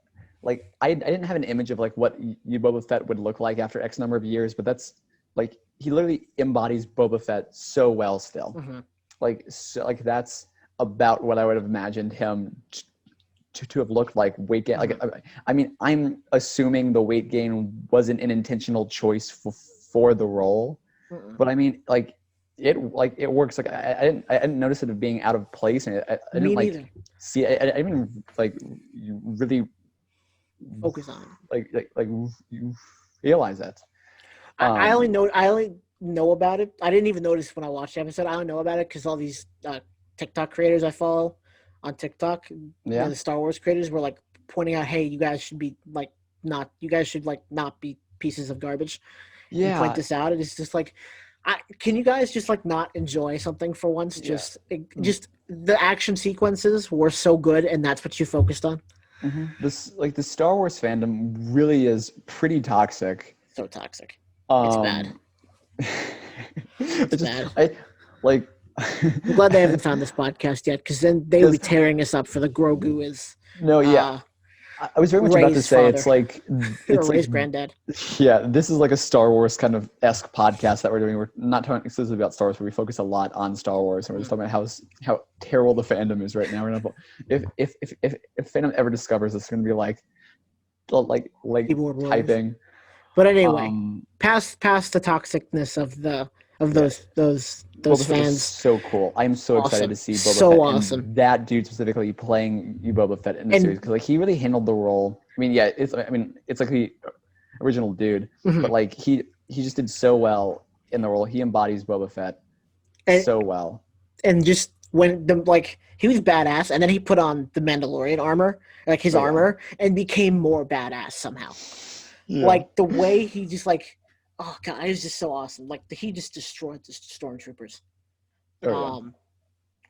S2: I didn't have an image of like what Boba Fett would look like after X number of years, but that's like he literally embodies Boba Fett so well still.
S1: Mm-hmm.
S2: Like so, like that's about what I would have imagined him to have looked like weight gain.
S1: Mm-hmm.
S2: Like I mean, I'm assuming the weight gain wasn't an intentional choice for the role,
S1: Mm-hmm.
S2: but I mean it works. Like I didn't notice it being out of place, and I didn't
S1: Me
S2: like
S1: neither.
S2: see. I even like really
S1: Focus on it.
S2: like you realize that. Um,
S1: I only know about it. I didn't even notice when I watched the episode. I don't know about it because all these TikTok creators I follow on TikTok,
S2: yeah,
S1: the Star Wars creators, were like pointing out, "Hey, you guys should be like not. You guys should like not be pieces of garbage," and point
S2: yeah,
S1: this out. And it's just like, can you guys just like not enjoy something for once?
S2: yeah.
S1: Just the action sequences were so good, and that's what you focused on.
S2: This like the Star Wars fandom really is pretty toxic.
S1: So toxic. It's bad.
S2: Um,
S1: It's
S2: it's just
S1: bad.
S2: I like.
S1: I'm glad they haven't found this podcast yet, because then they would be
S2: Because
S1: tearing us up for the Grogu is
S2: no, yeah,
S1: uh,
S2: I was very much about to
S1: Ray's
S2: say
S1: father or
S2: it's like
S1: Ray's granddad.
S2: yeah, this is like a Star Wars kind of esque podcast that we're doing. We're not talking exclusively about Star Wars, but we focus a lot on Star Wars, and we're just talking about how terrible the fandom is right now. We're not, if fandom ever discovers this, it's going to be like
S1: Keyboard warriors.
S2: typing.
S1: But anyway,
S2: Um,
S1: past the toxicness of
S2: yeah,
S1: those
S2: Boba Fett was
S1: fans.
S2: so cool. I'm so excited to
S1: Awesome.
S2: see Boba
S1: So
S2: Fett
S1: awesome.
S2: and that dude specifically playing Boba Fett in the
S1: And
S2: series because like he really handled the role. I mean, yeah, it's like the original dude, but
S1: mhm.
S2: like he just did so well in the role. He embodies Boba Fett
S1: and
S2: so well.
S1: and just when the like he was badass, and then he put on the Mandalorian armor, like his
S2: Oh yeah,
S1: armor, and became more badass somehow.
S2: yeah.
S1: Like the way he just like, oh god, it was just so awesome. Like he just destroyed the stormtroopers.
S2: Oh yeah.
S1: Um,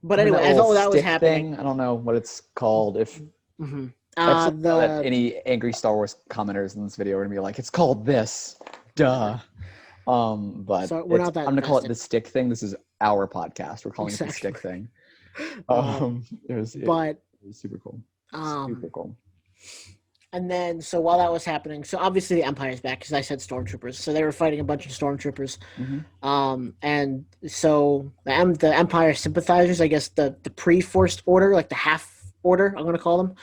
S1: but
S2: Having
S1: anyway,
S2: that
S1: as
S2: little
S1: all that was
S2: stick
S1: happening,
S2: thing, I don't know what it's called. If
S1: mm-hmm.
S2: I absolutely know that
S1: The
S2: any angry Star Wars commenters in this video are gonna be like, it's called this, duh. But
S1: so we're not that
S2: I'm gonna call it
S1: invested.
S2: the stick thing. This is our podcast. We're calling it the
S1: Exactly.
S2: stick thing.
S1: Um,
S2: It
S1: but
S2: was super cool.
S1: um,
S2: Super cool.
S1: and then so while that was happening, so obviously the Empire's back because I said stormtroopers. So they were fighting a bunch of stormtroopers.
S2: Hmm.
S1: And so the Empire sympathizers, I guess the pre-forced order, like the half order, I'm gonna call them.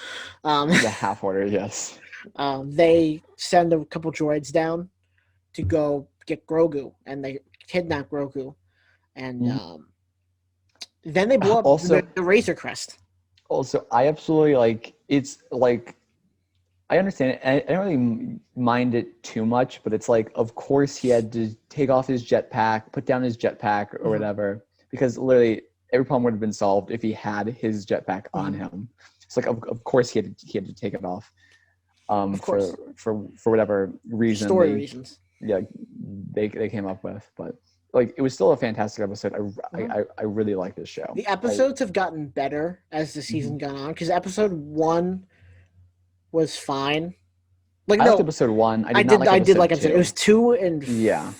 S2: The half order, yes.
S1: They send a couple droids down to go get Grogu, and they kidnap Grogu, and
S2: Mhm.
S1: then they blow up
S2: Also,
S1: the Razor Crest.
S2: I absolutely like. It's like I understand it. I don't really mind it too much, but it's like, of course, he had to take off his jetpack, put down his jetpack, or
S1: Mhm.
S2: whatever, because literally every problem would have been solved if he had his jetpack on
S1: Mhm.
S2: him. It's like, of course, he had to take it off.
S1: Of course,
S2: For whatever reason
S1: story reasons.
S2: yeah they came up with, but like it was still a fantastic episode.
S1: Mhm.
S2: I really like this show.
S1: The episodes have gotten better as the
S2: Mhm.
S1: season gone on, because episode 1 was fine. Like
S2: I liked
S1: no,
S2: episode 1. I did not like
S1: I did
S2: episode
S1: like episode. It
S2: 2.
S1: was 2 and
S2: Yeah.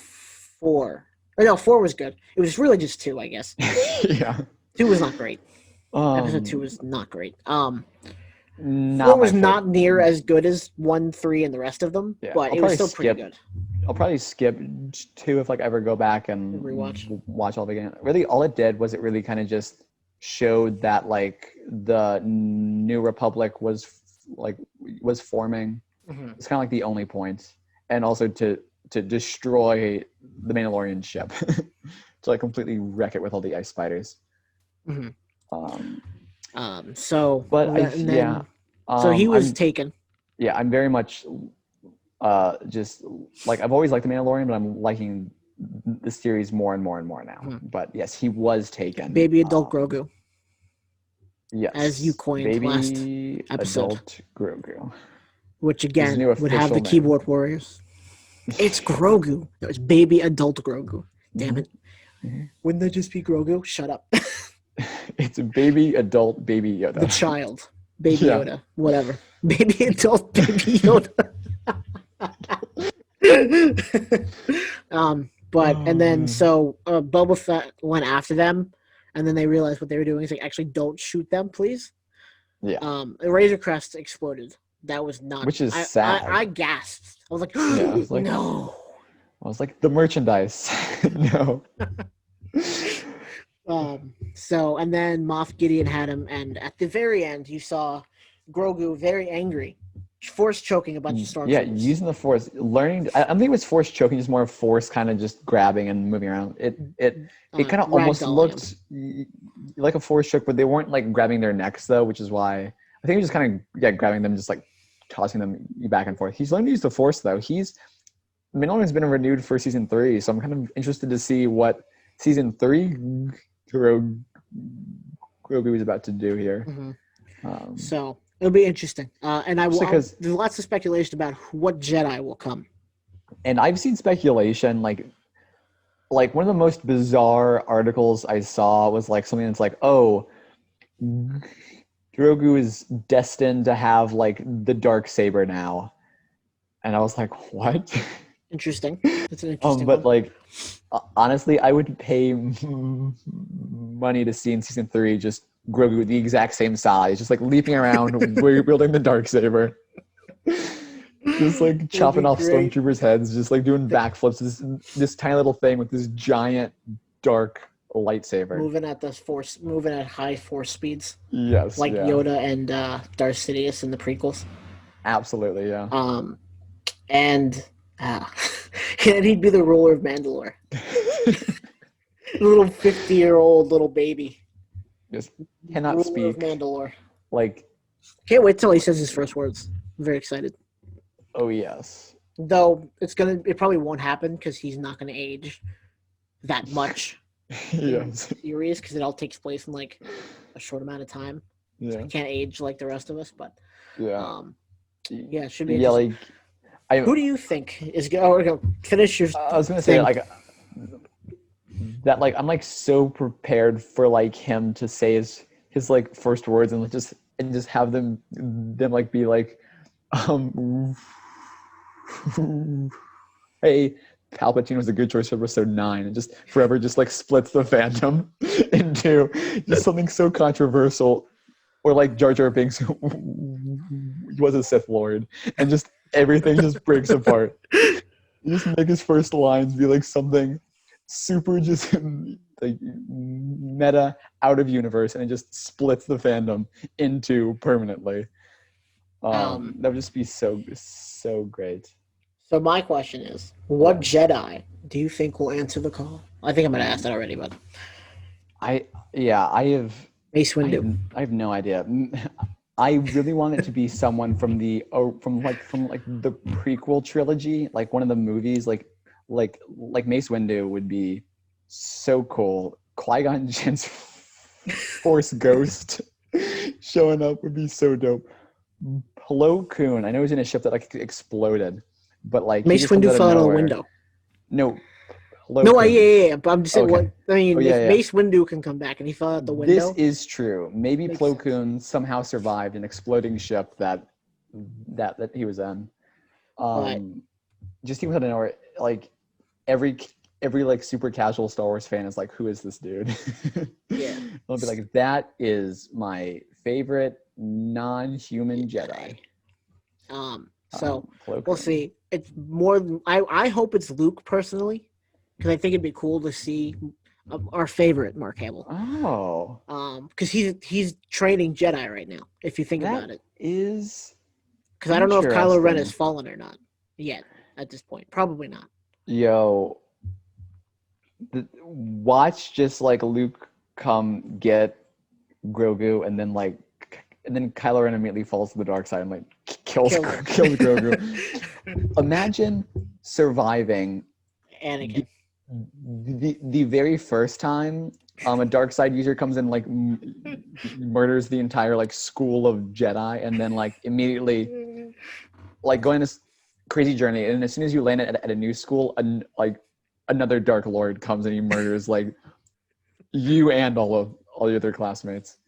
S1: 4. Or no, 4 was good. It was really just 2, I guess.
S2: Yeah.
S1: 2 was not great. Episode 2
S2: Um,
S1: was not great. 4
S2: not my
S1: was
S2: favorite.
S1: not near as good as 1, 3, and the rest of them,
S2: Yeah,
S1: but it was still pretty good.
S2: I'll probably skip 2 if like I ever go back and
S1: Rewatch.
S2: watch all of it again. Really, all it did was it really kind of just showed that like the New Republic was forming.
S1: Mhm.
S2: It's kind of like the only point, and also to destroy the Mandalorian ship to like completely wreck it with all the ice spiders.
S1: Hmm.
S2: Um,
S1: So
S2: but
S1: and then so he was
S2: I'm
S1: taken.
S2: yeah, I'm very much just like I've always liked the Mandalorian, but I'm liking the series more and more and more now.
S1: Mhm.
S2: But yes, he was taken.
S1: Baby adult Grogu, as you
S2: Yes,
S1: coined last
S2: baby
S1: episode,
S2: adult Grogu.
S1: which
S2: His
S1: again
S2: new
S1: would have the
S2: official name.
S1: keyboard warriors. It's Grogu. No, it's baby adult Grogu. Damn
S2: Mhm,
S1: it.
S2: mhm.
S1: Wouldn't that just be Grogu? Shut up.
S2: It's a baby adult baby
S1: The
S2: Yoda.
S1: child. Baby
S2: Yeah.
S1: Yoda. Whatever. Baby adult baby Yoda. But
S2: Oh
S1: and then
S2: man.
S1: so Boba Fett went after them, and then they realized what they were doing. He's like, actually, don't shoot them, please.
S2: Yeah.
S1: The Razor Crest exploded. That was not.
S2: Which is
S1: I
S2: sad.
S1: gasped. I was like,
S2: Yeah.
S1: no.
S2: I was like the merchandise. No.
S1: So and then Moff Gideon had him, and at the very end, you saw Grogu very angry, force choking a bunch of
S2: Yeah,
S1: stormtroopers.
S2: using the force, learning. I don't think it was force choking, just more of force, kind of just grabbing and moving around. It kind of almost
S1: Ragdolling him.
S2: looked like a force choke, but they weren't like grabbing their necks though, which is why I think he was just kind of grabbing them, just like tossing them back and forth. He's learned to use the force though. Mandalorian's been renewed for season 3, so I'm kind of interested to see what season 3 Grogu is about to do here.
S1: Mm-hmm.
S2: Um,
S1: So it'll be interesting. And
S2: because
S1: there's lots of speculation about what Jedi will come.
S2: and I've seen speculation like one of the most bizarre articles I saw was like something that's like, oh, Grogu is destined to have like the dark saber now, and I was like, what?
S1: Interesting. That's an interesting
S2: But
S1: one.
S2: like honestly, I would pay money to see in season 3 just Grogu the exact same size, just like leaping around, wielding the dark saber. Just like
S1: It'd be
S2: chopping off
S1: great.
S2: stormtroopers' heads, just like doing backflips. This tiny little thing with this giant dark lightsaber.
S1: Moving at high force speeds,
S2: Yes,
S1: like
S2: yeah,
S1: Yoda and Darth Sidious in the prequels.
S2: absolutely, yeah.
S1: Um, and and he'd be the ruler of Mandalore, the little 50-year-old little baby,
S2: Just cannot
S1: ruler of
S2: speak.
S1: Mandalore.
S2: Like,
S1: Can't wait till he says his first words. I'm very excited.
S2: oh yes,
S1: Though it probably won't happen because he's not gonna age that much in
S2: yes,
S1: series because it all takes place in like a short amount of time. So
S2: yeah,
S1: he can't age like the rest of us. But
S2: yeah,
S1: yeah, it should be
S2: yeah.
S1: interesting.
S2: Like, I,
S1: Who do you think is going to finish your
S2: I was gonna say
S1: thing?
S2: like that. Like, I'm like so prepared for like him to say his like first words and just have them like be like, um, hey, Palpatine was a good choice for episode 9, and just forever just like splits the fandom into just something so controversial, or like Jar Jar Binks he was a Sith Lord, and just everything just breaks apart. You just make his first lines be like something super just like meta out of universe, and it just splits the fandom into permanently.
S1: Um,
S2: That would just be so great.
S1: so my question is, what
S2: Yes.
S1: Jedi do you think will answer the call? I think I'm going to ask that already, but
S2: I yeah,
S1: Mace Windu.
S2: I have no idea. I really want it to be someone from from the prequel trilogy, like one of the movies, like Mace Windu would be so cool. Qui-Gon Jinn's Force Ghost showing up would be so dope. Plo Koon, I know he's in a ship that like exploded, but like he
S1: Mace
S2: just comes
S1: Windu
S2: out of
S1: fell out of the
S2: nowhere.
S1: window.
S2: No, Plo
S1: No,
S2: Koon.
S1: yeah. But I'm just saying,
S2: Okay.
S1: what I mean,
S2: Oh
S1: if
S2: yeah, yeah.
S1: Mace Windu can come back and he fell out the
S2: This
S1: window,
S2: is true. Maybe
S1: makes
S2: Plo
S1: sense.
S2: Koon somehow survived an exploding ship that he was in.
S1: But
S2: Just even out of nowhere, like every like super casual Star Wars fan is like, who is this dude?
S1: yeah.
S2: I'll be like, that is my favorite non-human Jedi.
S1: So
S2: Plo
S1: we'll
S2: Koon.
S1: see. It's more. I hope it's Luke personally, because I think it'd be cool to see our favorite Mark Hamill.
S2: Oh.
S1: Because he's training Jedi right now. If you think about it,
S2: is
S1: because I don't know if Kylo Ren
S2: interesting.
S1: has fallen or not yet at this point. Probably not.
S2: Yo, watch just like Luke come get Grogu, and then Kylo Ren immediately falls to the dark side and like kills
S1: Kill him.
S2: Grogu. Imagine surviving
S1: Anakin.
S2: the very first time a dark side user comes in, like murders the entire like school of Jedi, and then like immediately like going this crazy journey, and as soon as you land at a new school, like another Dark Lord comes and he murders like you and all your other classmates.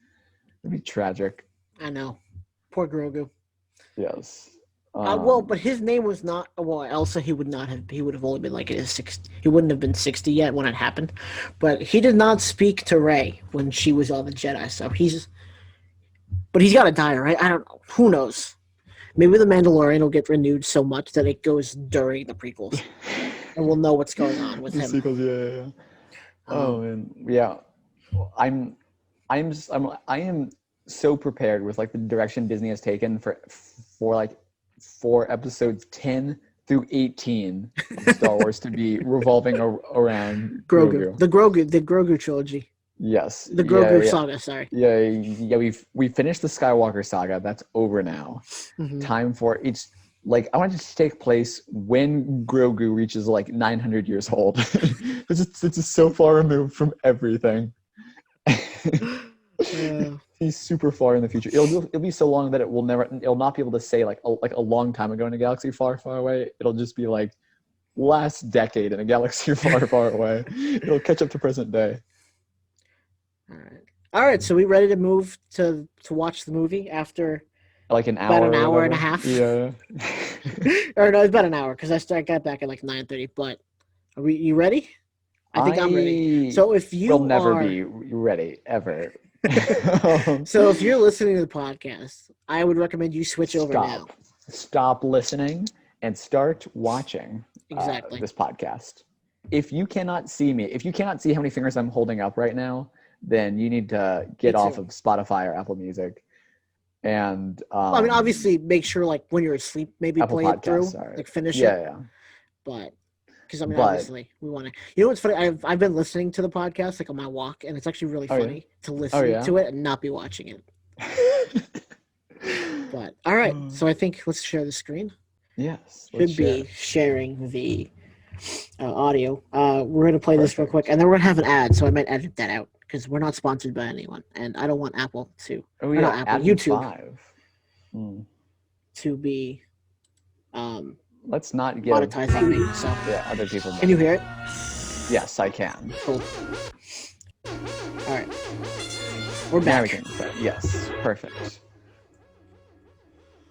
S2: It'd be tragic.
S1: I know. Poor Grogu.
S2: Yes.
S1: Well, but his name was not. Well, Elsa, he would not have. He would have only been like in his 60. He wouldn't have been 60 yet when it happened. But he did not speak to Rey when she was on the Jedi. So but he's got to die, right? I don't know. Who knows? Maybe the Mandalorian will get renewed so much that it goes during the prequels, and we'll know what's going on with
S2: the
S1: him.
S2: sequels, yeah. Oh man, yeah. I am so prepared with like the direction Disney has taken for episodes 10 through 18 of Star Wars to be revolving around Grogu.
S1: The Grogu trilogy.
S2: Yes.
S1: The Grogu saga, sorry.
S2: Yeah, we finished the Skywalker saga. That's over now.
S1: Mm-hmm.
S2: Time for it's like I want it to take place when Grogu reaches like 900 years old. it's just so far removed from everything.
S1: Yeah.
S2: He's super far in the future. It'll be so long that it'll not be able to say like a long time ago in a galaxy far, far away. It'll just be like last decade in a galaxy far, far away. It'll catch up to present day.
S1: All right. So we ready to move to watch the movie after
S2: like an hour,
S1: about an hour and a half.
S2: Yeah.
S1: Or no, it's about an hour because I got back at like 9:30. But are you ready? I think I'm ready. So if you
S2: will never be ready ever.
S1: So if you're listening to the podcast, I would recommend you switch over now.
S2: Stop listening and start watching
S1: this
S2: podcast. If you cannot see me, if you cannot see how many fingers I'm holding up right now, then you need to get off of Spotify or Apple Music. And
S1: I mean, obviously, make sure like when you're asleep, maybe
S2: Apple
S1: play it through, like finish it.
S2: Yeah.
S1: But because I mean, obviously, we want to. You know what's funny? I've been listening to the podcast like on my walk, and it's actually really funny to listen to it and not be watching it. But all right, so I think let's share the screen.
S2: Yes,
S1: should be sharing the audio. We're gonna play this real quick, and then we're gonna have an ad, so I might edit that out because we're not sponsored by anyone, and I don't want Apple to.
S2: Oh yeah,
S1: not Apple, YouTube
S2: 5.
S1: to be.
S2: Let's not get
S1: monetizing me. So
S2: yeah, other people.
S1: Can you hear it?
S2: Yes, I can.
S1: Cool. All right, we're back.
S2: Yes, perfect.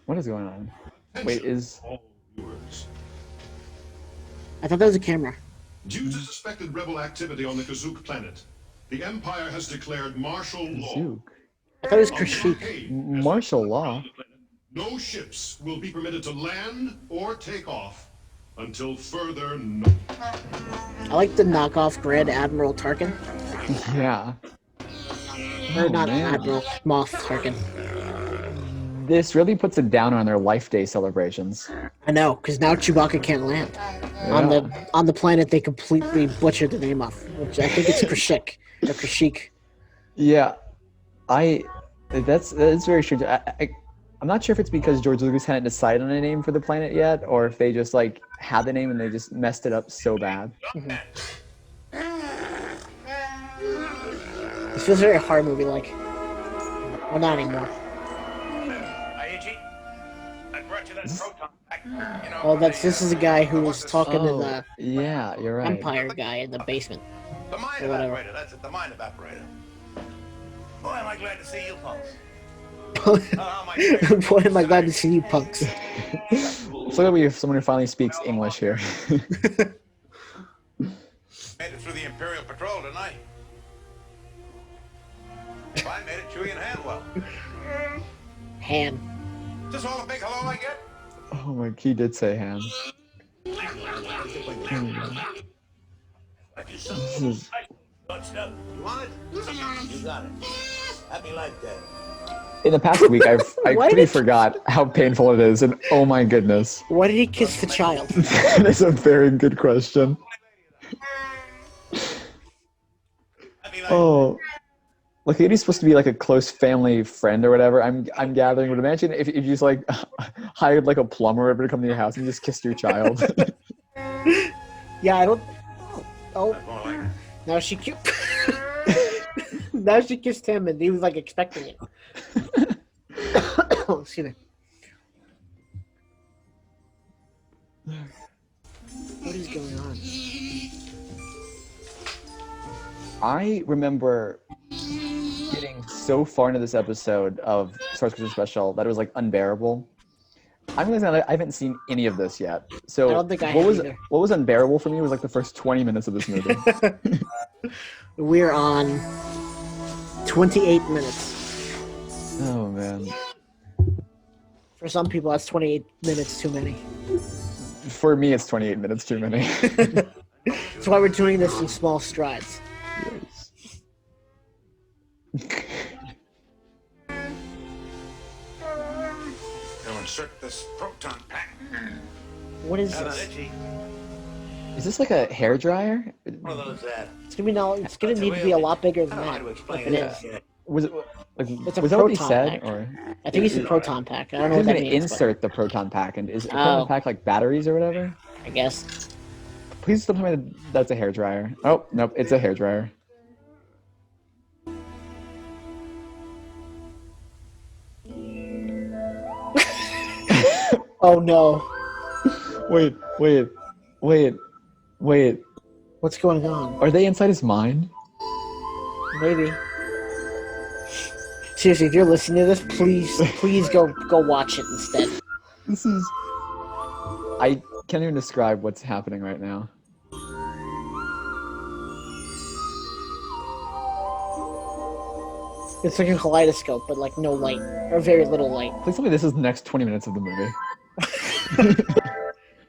S2: What is going on? Wait,
S1: I thought that was a camera.
S3: Due to suspected rebel activity on the Kazook planet, the Empire has declared martial law.
S1: I thought it was Kashyyyk.
S2: Martial law?
S3: No ships will be permitted to land or take off until further
S1: I like the knockoff Grand Admiral Tarkin.
S2: Yeah.
S1: Or not Admiral, Moff Tarkin.
S2: This really puts it down on their Life Day celebrations.
S1: I know, because now Chewbacca can't land. Yeah. On the planet they completely butchered the name off, which I think it's Kashyyyk or Kashyyyk.
S2: Yeah. That's very strange. I'm not sure if it's because George Lucas hadn't decided on a name for the planet yet, or if they just like had the name and they just messed it up so bad.
S1: Mm-hmm. This feels very horror movie like. Well, not anymore. Oh, this is a guy who was talking to the
S2: you're right.
S1: Empire guy in the basement.
S4: The mind evaporator, that's it, the mind evaporator. Boy, am I glad to see you punks.
S1: Boy, am I glad to see you punks.
S2: So that we have someone who finally speaks English here.
S4: Made it through the Imperial Patrol tonight. If I made it, Chewie and Han well.
S1: Han.
S4: Is this all a big hello I get?
S2: Oh my, he did say Han.
S4: You want it? You got it. Happy life, Dad.
S2: In the past week, I pretty forgot how painful it is, and oh my goodness.
S1: Why did he kiss the child?
S2: That is a very good question.
S4: be like,
S2: Oh, like Katie's supposed to be like a close family friend or whatever. I'm gathering, but imagine if you just like hired like a plumber ever to come to your house and just kissed your child.
S1: Yeah, I don't. Oh,
S4: that's more like it.
S1: now she now she kissed him, and he was like expecting it. Oh, excuse me. What is going on?
S2: I remember getting so far into this episode of Star Wars Christmas Special that it was like unbearable. I'm gonna say I haven't seen any of this yet. So
S1: I don't think I
S2: what
S1: have
S2: was
S1: either.
S2: what was unbearable for me was like the first 20 minutes of this movie.
S1: We're on 28 minutes.
S2: Oh man.
S1: For some people, that's 28 minutes too many.
S2: For me, it's 28 minutes too many.
S1: That's why we're doing this in small strides.
S4: Now insert this proton pack.
S1: What is
S4: Not
S1: this?
S4: itchy.
S2: Is this like a hair dryer?
S4: One of those,
S1: It's gonna be now. It's gonna need to be a lot bigger than
S4: I don't know
S1: that.
S4: how to explain
S1: It
S4: it.
S1: is.
S4: Yeah.
S2: Was it like
S1: It's a
S2: was that what he
S1: proton
S2: said
S1: pack.
S2: or?
S1: I think it's a proton pack. I don't know
S2: He's
S1: what
S2: gonna
S1: that means.
S2: insert the proton pack, and is a
S1: Oh.
S2: proton pack like batteries or whatever?
S1: But I guess.
S2: Please tell me that's a hair dryer. Oh nope, it's a hair dryer.
S1: Oh no!
S2: Wait.
S1: What's going on?
S2: Are they inside his mind?
S1: Maybe. Seriously, if you're listening to this, please go watch it instead.
S2: This is. I can't even describe what's happening right now.
S1: It's like a kaleidoscope, but like no light or very little light.
S2: Please tell me this is the next 20 minutes of the movie.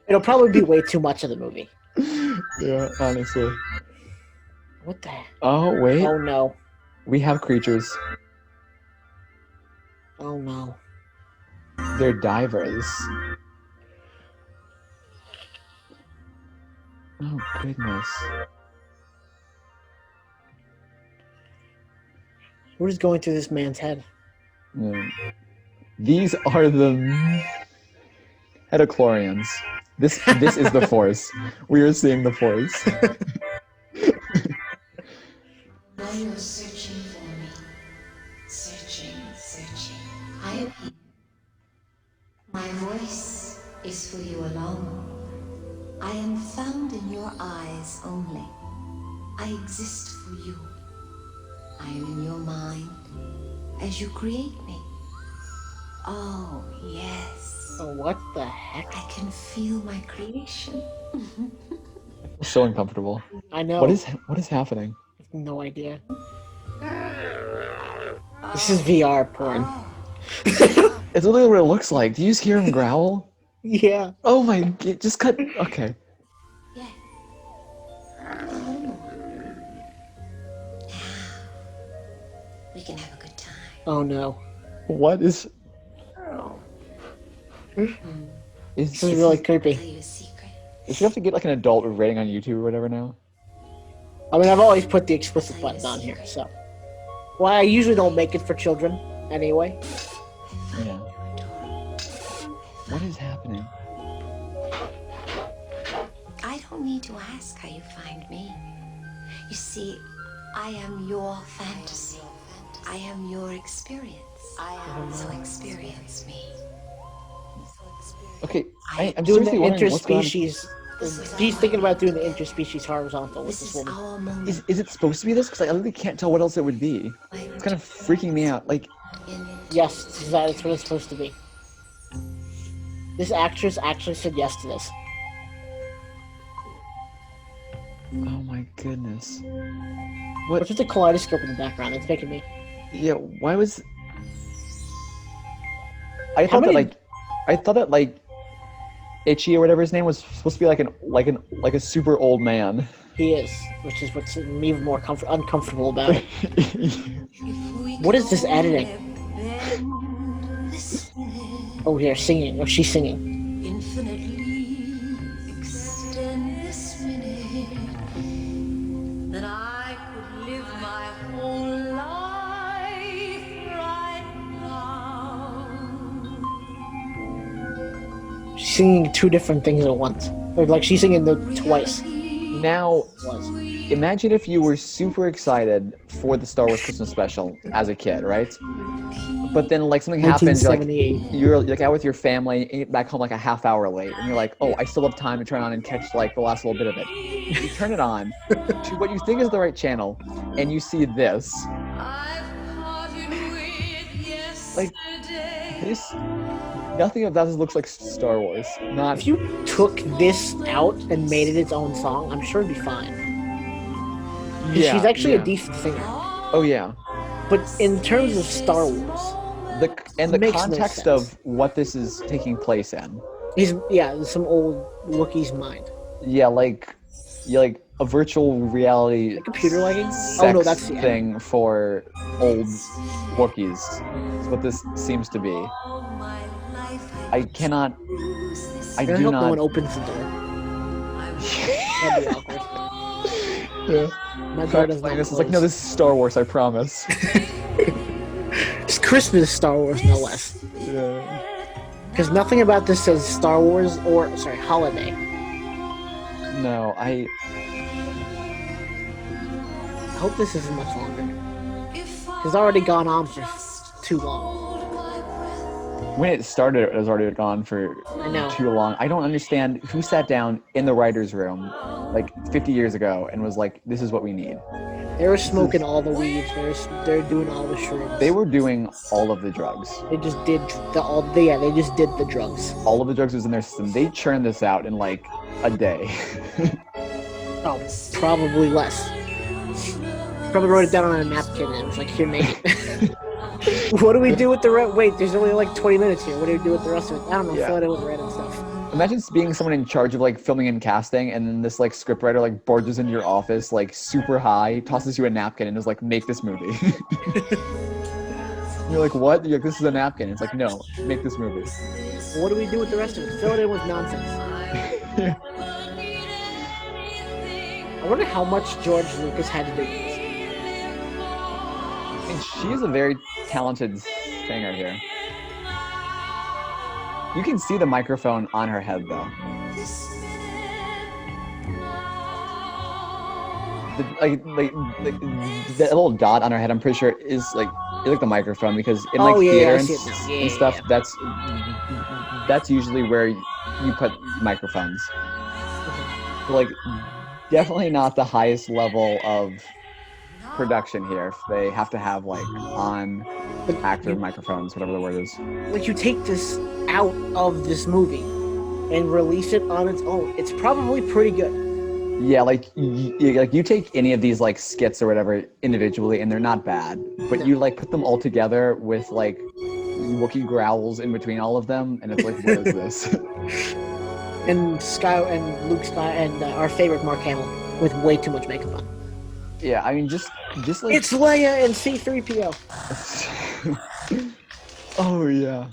S1: It'll probably be way too much of the movie.
S2: Yeah, honestly.
S1: What the heck?
S2: Oh wait,
S1: Oh no!
S2: we have creatures.
S1: Oh no!
S2: They're divers. Oh goodness.
S1: What is going through this man's head?
S2: Yeah. These are the Hedochlorians. This is the Force. We are seeing the Force.
S5: Now you're searching for me. Searching. I am here. My voice is for you alone. I am found in your eyes only. I exist for you. I am in your mind as you create me. Oh, yes.
S1: Oh, what the heck?
S5: I can feel my creation.
S2: So uncomfortable.
S1: I know.
S2: What is happening?
S1: No idea. This is VR porn.
S2: It's literally what it looks like. Do you just hear him growl?
S1: Yeah.
S2: Oh my! Just cut. Okay.
S5: Yeah. We can have a good time.
S1: Oh no.
S2: What is? Is
S1: This is really creepy.
S5: Tell you a secret.
S2: Does she have to get like an adult rating on YouTube or whatever now?
S1: I mean, I've always put the explicit button on here, so. Well, I usually don't make it for children, anyway.
S2: Yeah. What is happening?
S5: I don't need to ask how you find me. You see, I am your fantasy. I am your experience. So experience me.
S2: Okay, I'm
S1: Doing the
S2: seriously wondering what's going on.
S1: interspecies. He's thinking about doing the interspecies horizontal with
S5: This
S1: this
S5: is
S1: woman.
S5: our moment.
S2: Is it supposed to be this? Because I literally can't tell what else it would be. It's kind of freaking me out. Like,
S1: Yes, that's what it's supposed to be. This actress actually said yes to this.
S2: oh my goodness.
S1: What's with the kaleidoscope in the background? It's making me.
S2: Yeah, why was? I
S1: How
S2: thought
S1: many-
S2: that like Itchy or whatever his name was supposed to be like a super old man.
S1: He is, which is what's even more uncomfortable about it. What is this editing? Oh, here, singing. Oh, she's singing.
S5: Infinitely extend this minute that I could live my
S1: singing two different things at once. Or like she's singing the twice.
S2: Now, imagine if you were super excited for the Star Wars Christmas special as a kid, right? But then like something happens, you're like out with your family, and you get back home like a half hour late, and you're like, oh, I still have time to turn on and catch like the last little bit of it. You turn it on to what you think is the right channel, and you see this. Like this, nothing of that looks like Star Wars. Not.
S1: If you took this out and made it its own song, I'm sure it'd be fine.
S2: Yeah,
S1: she's actually
S2: yeah.
S1: a decent singer.
S2: Oh yeah.
S1: But in terms of Star Wars,
S2: the
S1: makes no
S2: context
S1: sense.
S2: of what this is taking place in.
S1: he's some old Wookiee's mind.
S2: Yeah, like a virtual reality
S1: Computer lagging?
S2: sex
S1: Oh no, that's the
S2: thing for old Wookiees. Is what this seems to be. I cannot. I
S1: I
S2: do
S1: hope
S2: not.
S1: no one opens the door. That'd be awkward.
S2: Yeah.
S1: My door does not
S2: This is
S1: close.
S2: like, no, this is Star Wars, I promise.
S1: It's Christmas Star Wars, no less.
S2: Yeah.
S1: Because nothing about this says Star Wars or holiday.
S2: No,
S1: I hope this isn't much longer. It's already gone on for too long.
S2: when it started, it was already gone for too long. I don't understand who sat down in the writer's room like 50 years ago and was like, this is what we need.
S1: They were smoking all the weeds. They're doing all the shrooms.
S2: They were doing all of the drugs.
S1: They just did they just did the drugs.
S2: All of the drugs was in their system. They churned this out in like a day.
S1: Oh, probably less. Probably wrote it down on a napkin and was like, here, make it. What do we do with the rest? Wait, there's only like 20 minutes here. What do we do with the rest of it? I don't know, fill it in with random stuff.
S2: Imagine being someone in charge of like filming and casting, and then this like scriptwriter like barges into your office like super high, tosses you a napkin, and is like, make this movie. You're like, what? You're like, this is a napkin. It's like, no, make this movie.
S1: What do we do with the rest of it? Fill it in with nonsense.
S2: Yeah.
S1: I wonder how much George Lucas had to do with this.
S2: And she is a very talented singer here. You can see the microphone on her head, though. The little dot on her head, I'm pretty sure is like the microphone, because in like theater and stuff, that's usually where you put microphones. But, like, definitely not the highest level of production here. If they have to have like on active microphones, whatever the word is.
S1: Like, you take this out of this movie and release it on its own, it's probably pretty good.
S2: Yeah, like you take any of these like skits or whatever individually, and they're not bad. But you like put them all together with like Wookiee growls in between all of them, and it's like, what is this?
S1: And Luke Sky and our favorite Mark Hamill with way too much makeup on.
S2: Yeah, I mean, just like
S1: it's Leia and C-3PO.
S2: Oh yeah.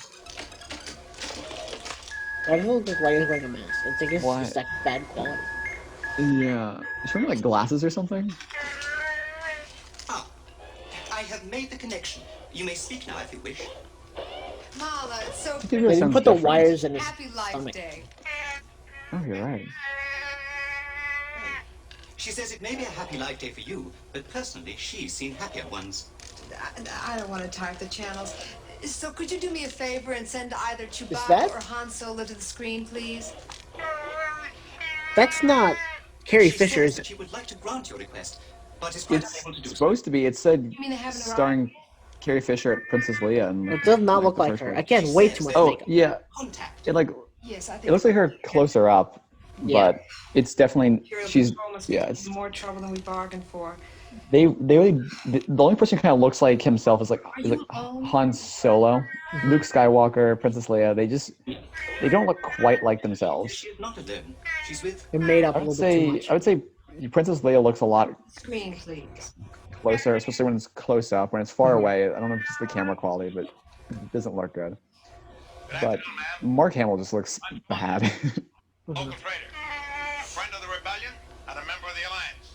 S1: I don't look like Leia's wearing a mask. I think it's just like bad quality.
S2: Yeah, she's wearing like glasses or something.
S6: Ah, I have made the connection. You may speak now if you wish.
S7: Mala, it's so
S1: They didn't put the wires in his
S7: Happy Life
S1: stomach.
S7: Day.
S2: Oh, you're right.
S6: She says it may be a happy life day for you, but personally, she's seen happier ones.
S7: I don't want to type the channels. So could you do me a favor and send either
S1: that?
S7: Chewbacca or Han Solo to the screen, please?
S1: That's not Carrie
S6: She
S1: Fisher,
S6: says
S1: is
S6: that
S1: it?
S6: she would like to grant your request, but is quite unable to do so.
S2: Supposed to be. It said
S7: You mean they haven't
S2: starring Carrie Fisher at Princess Leia. And
S1: It does not look like her. Again, way too much
S2: Oh
S1: makeup.
S2: yeah,
S6: Contact.
S2: it like
S7: Yes, I think
S2: it looks like her closer up,
S1: Yeah.
S2: but it's definitely she's
S7: it's more trouble than we bargained for.
S2: they really the only person who kind of looks like himself is like Han Solo, Luke Skywalker, Princess Leia. They don't look quite like themselves.
S6: She's not alone. She's with
S1: They're made up
S2: I
S1: a
S2: would
S1: little bit too
S2: say
S1: much.
S2: Princess Leia looks a lot
S7: Screen, please.
S2: closer, especially when it's close up. When it's far away, I don't know if it's just the camera quality, but it doesn't look good. But Mark Hamill just looks bad.
S4: Local trader, a friend of the rebellion and a member of the alliance.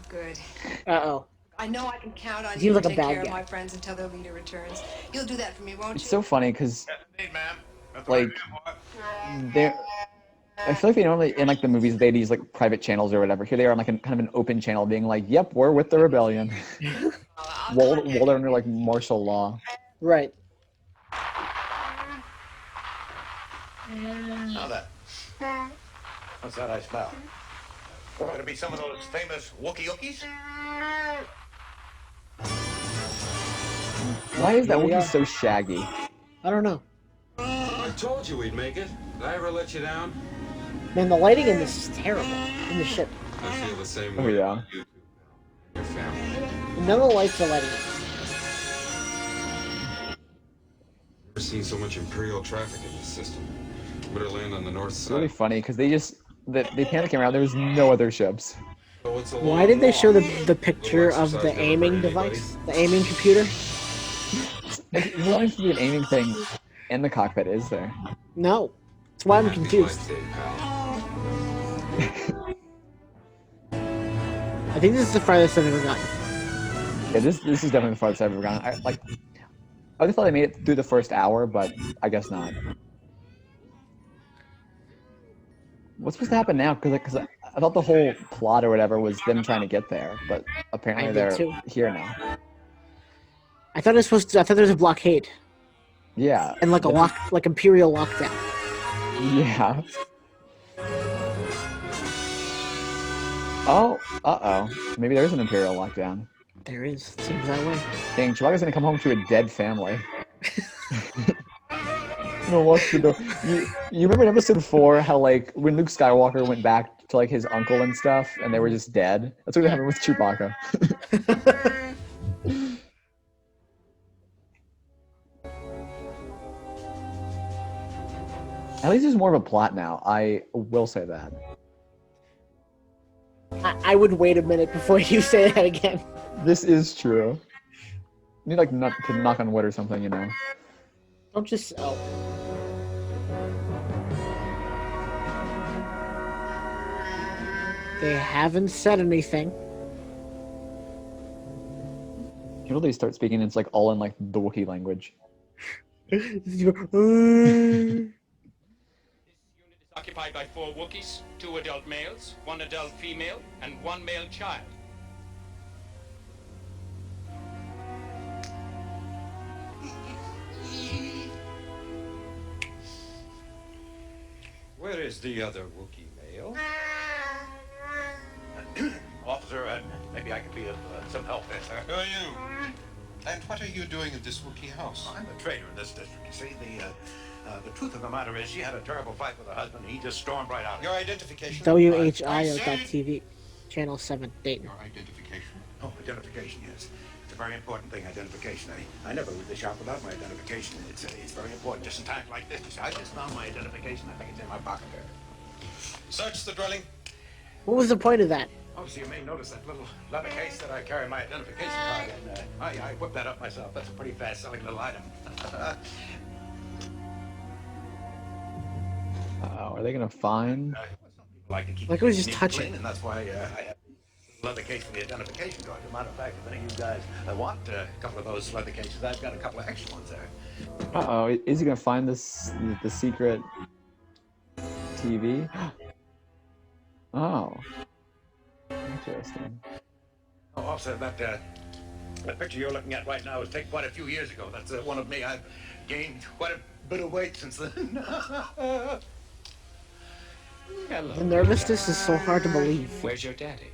S7: Good.
S1: Uh-oh.
S7: I know I can count on
S1: Seems
S7: you
S1: like
S7: to
S1: a
S7: take
S1: bad
S7: care
S1: guy.
S7: of my friends until their leader returns. You'll do that for me, won't
S2: It's
S7: you?
S2: so funny because
S4: Yes, indeed, ma'am.
S2: like they're. I feel like they normally in like the movies they'd use like private channels or whatever. Here they are on like kind of an open channel, being like, "Yep, we're with the rebellion." While they're under like martial law.
S1: Right.
S4: Now that. What's that I smell? Could it be some of those famous Wookiee-ookies?
S2: Why is that
S1: Here we
S2: Wookiee
S1: are.
S2: so shaggy?
S1: I don't know.
S8: I told you we'd make it. Did I ever let you down?
S1: Man, the lighting in this is terrible. In the ship.
S8: I feel the same
S2: Oh,
S8: way
S2: yeah.
S8: about you two, pal. Your family.
S1: None of the lights are lighting up.
S8: Never seen so much Imperial traffic in this system. Better land on the north
S2: It's
S8: side.
S2: really funny because they pan the camera out. There was no other ships.
S8: So it's a
S1: Why
S8: long
S1: did they show
S8: walk.
S1: the picture of the
S8: exercise never
S1: aiming
S8: hurt anybody.
S1: device? The aiming computer?
S2: Like, there's not supposed to be an aiming thing in the cockpit, is there?
S1: No. That's why I'm
S8: Happy
S1: confused.
S8: flight day, pal.
S1: I think this is the farthest I've ever gotten.
S2: Yeah, this is definitely the farthest I've ever gone. I thought they made it through the first hour, but I guess not. What's supposed to happen now? Because I thought the whole plot or whatever was them trying to get there, but apparently
S1: I did
S2: they're
S1: too.
S2: here now.
S1: I thought I thought there was a blockade
S2: Yeah.
S1: and like a
S2: then-
S1: like Imperial lockdown.
S2: Yeah. Oh, uh-oh. Maybe there is an Imperial lockdown.
S1: There is. Seems that way.
S2: Dang, Chewbacca's gonna come home to a dead family. No, watch the door. You remember in episode 4 how like when Luke Skywalker went back to like his uncle and stuff and they were just dead? That's what happened with Chewbacca. At least there's more of a plot now. I will say that.
S1: I would wait a minute before you say that again.
S2: This is true. You need like to knock on wood or something, you know.
S1: Don't just. Oh. They haven't said anything.
S2: You know they start speaking, it's like all in like the Wookiee language.
S9: Occupied by 4 Wookiees, 2 adult males, 1 adult female, and 1 male child.
S10: Where is the other Wookiee male?
S4: Officer, maybe I could be of some help there, sir.
S10: Who are you? And what are you doing at this Wookiee house?
S4: I'm a trader in this district. You see, the truth of the matter is she had a terrible fight with her husband, and he just stormed right out.
S10: Your identification?
S1: WHIO.TV. Channel 7, Dayton.
S10: Your identification?
S4: Oh, identification, yes. It's a very important thing, identification. I never leave the shop without my identification. It's very important, just in times like this. You see, I just found my identification. I think it's in my pocket there.
S10: Search the dwelling.
S1: What was the point of that?
S4: Obviously, you may notice that little leather case that I carry my identification card in. I whipped that up myself. That's a pretty fast-selling little item.
S2: Are they gonna find?
S4: Like to keep
S1: Like it was just
S4: neat and
S1: touching.
S4: clean, and that's why I have a leather case for the identification card. As a matter of fact, if any of you guys want a couple of those leather cases, I've got a couple of extra ones there.
S2: Uh-oh, is he gonna find the secret TV? Oh. Interesting.
S4: Oh, also, that picture you're looking at right now was taken quite a few years ago. That's one of me. I've gained quite a bit of weight since then.
S1: The nervousness is so hard to believe.
S9: Where's your daddy?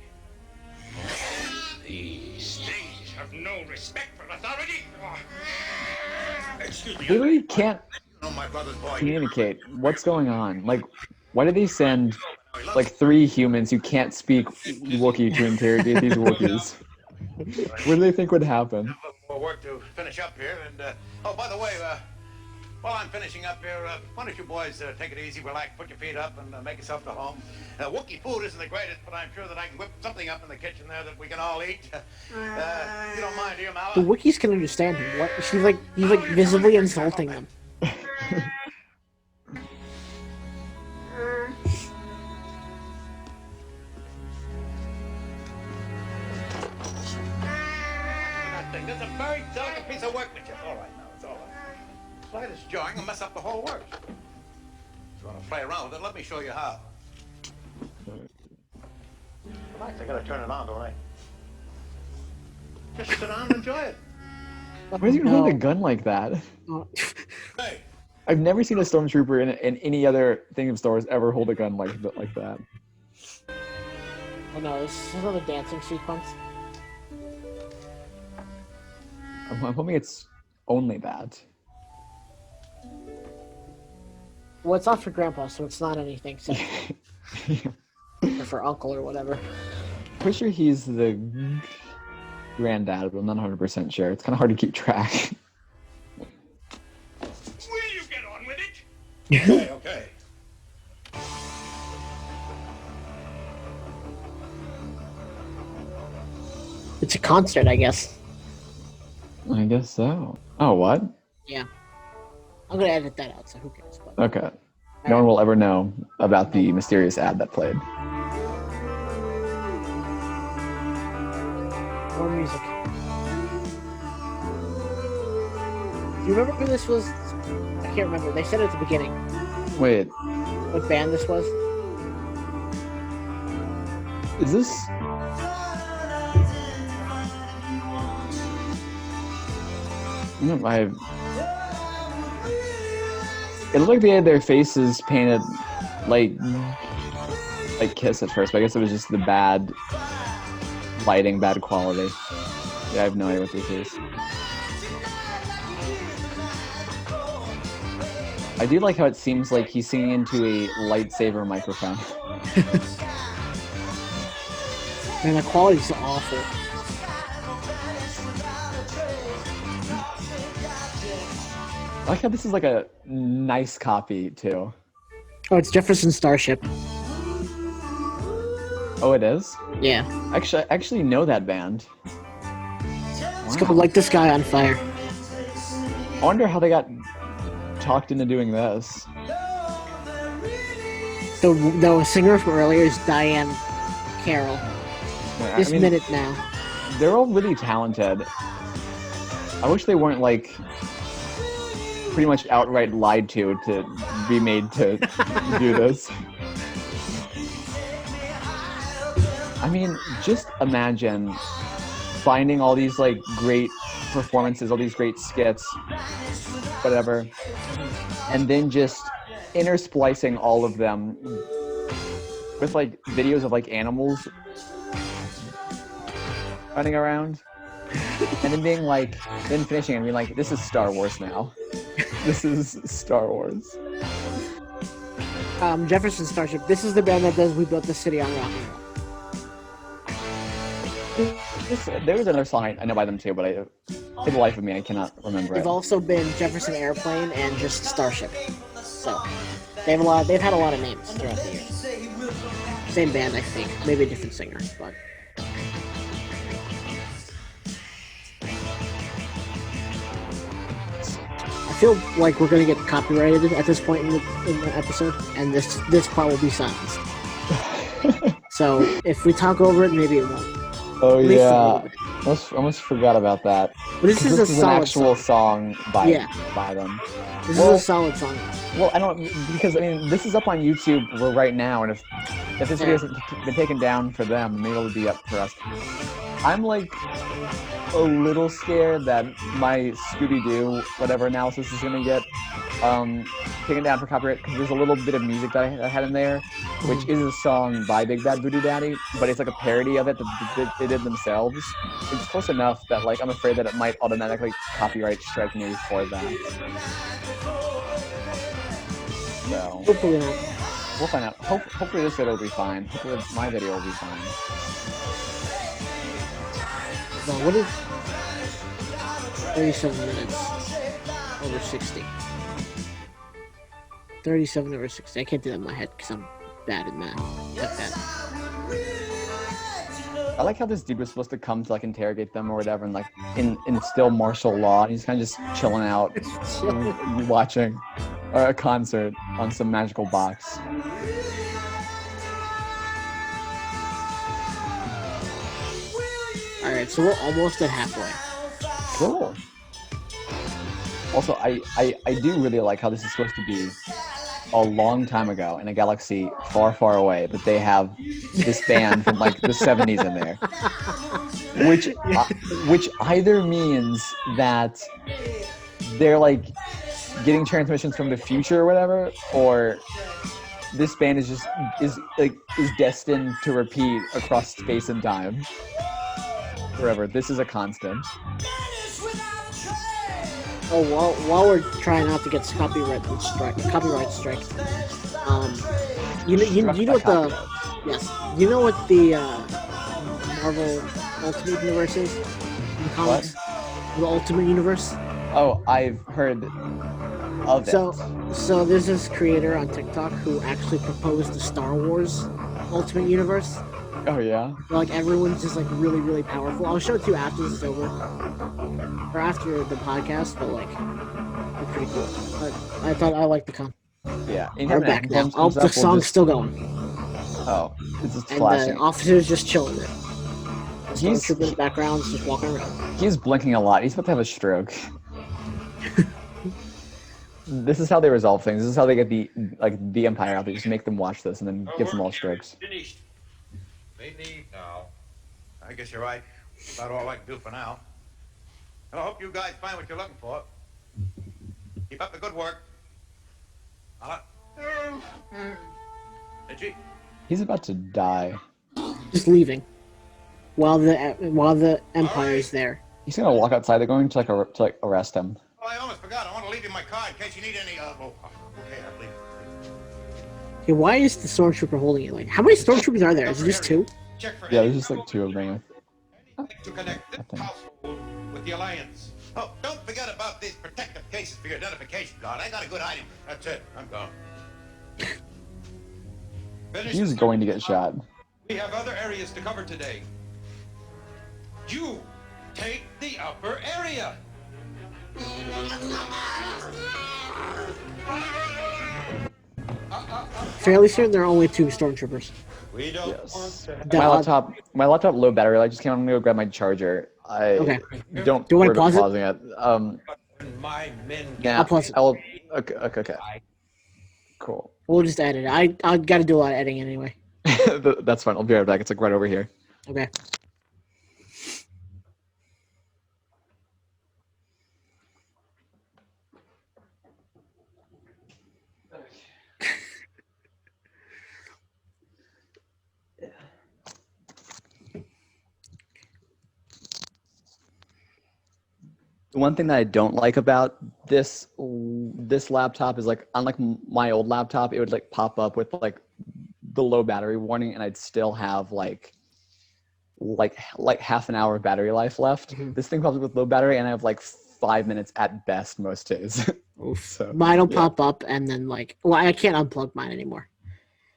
S9: These things have no respect for authority.
S4: Excuse me.
S2: They really can't
S4: You know my brother's boy.
S2: communicate. What's going on? Like, why did they send like 3 humans who can't speak Wookiee to interrogate these Wookiees? What do they think would happen?
S4: A little more work to finish up here, and oh, by the way, while I'm finishing up here, why don't you boys take it easy, relax, put your feet up, and make yourself to home. Wookiee food isn't the greatest, but I'm sure that I can whip something up in the kitchen there that we can all eat. You don't mind, do you, Mala?
S1: The Wookiees can understand him. What? He's like visibly insulting them.
S4: That thing, that's a very delicate piece of workmanship. All right, now, it's all right. slightest jarring will mess up the whole works. If you want to play around with it, let me show you how. Relax, I gotta turn it on, don't I? Just sit down and enjoy it.
S2: Why does he hold a gun like that?
S4: Hey.
S2: I've never seen a stormtrooper in any other thing of Star Wars ever hold a gun like that.
S1: Oh no, this is another dancing sequence.
S2: I'm hoping it's only that.
S1: Well, it's not for Grandpa, so it's not anything sexual. Or for Uncle or whatever.
S2: Pretty sure he's the granddad, but I'm not 100% sure. It's kind of hard to keep track.
S9: Will you get on with it?
S4: Okay, okay.
S1: It's a concert, I guess.
S2: I guess so. Oh, what?
S1: Yeah. I'm gonna edit that out, so who cares? But...
S2: Okay. No one will ever know about the mysterious ad that played.
S1: More music. Do you remember who this was? I can't remember. They said it at the beginning.
S2: Wait.
S1: What band this was?
S2: Is this... No, it looked like they had their faces painted like Kiss at first, but I guess it was just the bad lighting, bad quality. Yeah, I have no idea what this is. I do like how it seems like he's singing into a lightsaber microphone.
S1: Man, the quality's awful.
S2: I like how this is like a nice copy too.
S1: Oh, it's Jefferson Starship.
S2: Oh, it is?
S1: Yeah.
S2: I actually know that band.
S1: It's called Like This Guy on Fire.
S2: I wonder how they got talked into doing this.
S1: The singer from earlier is Diane Carroll.
S2: I mean,
S1: Minute Now.
S2: They're all really talented. I wish they weren't like pretty much outright lied to be made to do this. I mean, just imagine finding all these like great performances, all these great skits, whatever, and then just intersplicing all of them with like videos of like animals running around, and then being like, then finishing and being like, this is Star Wars now. This is Star Wars.
S1: Jefferson Starship. This is the band that does We Built the City on Rock and Roll.
S2: There was another song I know by them too, but for the life of me, I cannot remember
S1: They've
S2: it.
S1: also been Jefferson Airplane and just Starship. So they've had a lot of names throughout the years. Same band, I think. Maybe a different singer, but. I feel like we're gonna get copyrighted at this point in the episode, and this part will be silenced. So if we talk over it, maybe it won't.
S2: Oh yeah, I almost forgot about that.
S1: But this is
S2: an actual song by them.
S1: This is a solid song.
S2: Well, I don't, because I mean this is up on YouTube right now, and if this video hasn't been taken down for them, maybe it'll be up for us. I'm like a little scared that my Scooby-Doo whatever analysis is gonna get taken down for copyright, because there's a little bit of music that I had in there, which is a song by Big Bad Voodoo Daddy, but it's like a parody of it that they did themselves. It's close enough that like I'm afraid that it might automatically copyright strike me for that. So
S1: hopefully not.
S2: We'll find out. Hopefully this video will be fine. Hopefully my video will be fine.
S1: No, what is 37 minutes over 60? 37 over 60. I can't do that in my head because I'm bad at math. Like that.
S2: I like how this dude was supposed to come to like interrogate them or whatever, and like instill martial law, and he's kind of just chilling out, watching a concert on some magical box.
S1: Alright, so we're almost at halfway.
S2: Cool. Also, I do really like how this is supposed to be a long time ago in a galaxy far, far away, but they have this band from like the 70s in there, which either means that they're like getting transmissions from the future or whatever, or this band is destined to repeat across space and time forever. This is a constant.
S1: Oh, while we're trying not to get copyright strike, you know what the yes, you know what the Marvel Ultimate Universe is in the comics? The Ultimate Universe.
S2: Oh, I've heard of it.
S1: So there's this creator on TikTok who actually proposed the Star Wars Ultimate Universe.
S2: Oh yeah.
S1: Where, like everyone's just like really, really powerful. I'll show it to you after this is over, or after the podcast. But like, it's pretty cool. I thought I liked the con.
S2: Yeah.
S1: We're back now. Oh, the song's still going.
S2: Oh, it's just
S1: and
S2: flashing.
S1: The officer's just chilling there. The stormtrooper in the background's just walking around.
S2: He's blinking a lot. He's about to have a stroke. This is how they resolve things. This is how they get the Empire out. They just make them watch this and then give them all strokes.
S4: Finished. They need now. I guess you're right. About all I can do for now. And I hope you guys find what you're looking for. Keep up the good work.
S2: He's about to die.
S1: Just leaving. While the Empire is there.
S2: He's gonna walk outside. They're going to arrest him.
S4: Well, I almost forgot. I want to leave you my card in case you need any. Okay, I'll leave.
S1: Okay, why is the stormtrooper holding it? Like, how many stormtroopers are there? Is it just 2?
S2: Yeah, there's just like 2 of them.
S4: To connect this household with the Alliance. Oh, don't forget about these protective cases for your identification card. I got a good item. That's it. I'm gone.
S2: He's going to get shot.
S10: We have other areas to cover today. You take the upper area.
S1: Fairly certain there are only 2 stormtroopers.
S10: We don't
S2: yes. My laptop low battery light just came on. I'm gonna go grab my charger.
S1: Okay.
S2: Don't
S1: Do you want to
S2: worry
S1: pause
S2: about pausing it.
S10: My men.
S2: Yeah,
S1: I'll pause it.
S2: Okay. Cool.
S1: We'll just edit it. I got to do a lot of editing anyway.
S2: That's fine. I'll be right back. It's like right over here.
S1: Okay.
S2: One thing that I don't like about this laptop is like, unlike my old laptop, it would like pop up with like the low battery warning, and I'd still have like half an hour of battery life left. Mm-hmm. This thing pops up with low battery, and I have like 5 minutes at best most days.
S1: So, mine will pop up, and then like, well, I can't unplug mine anymore.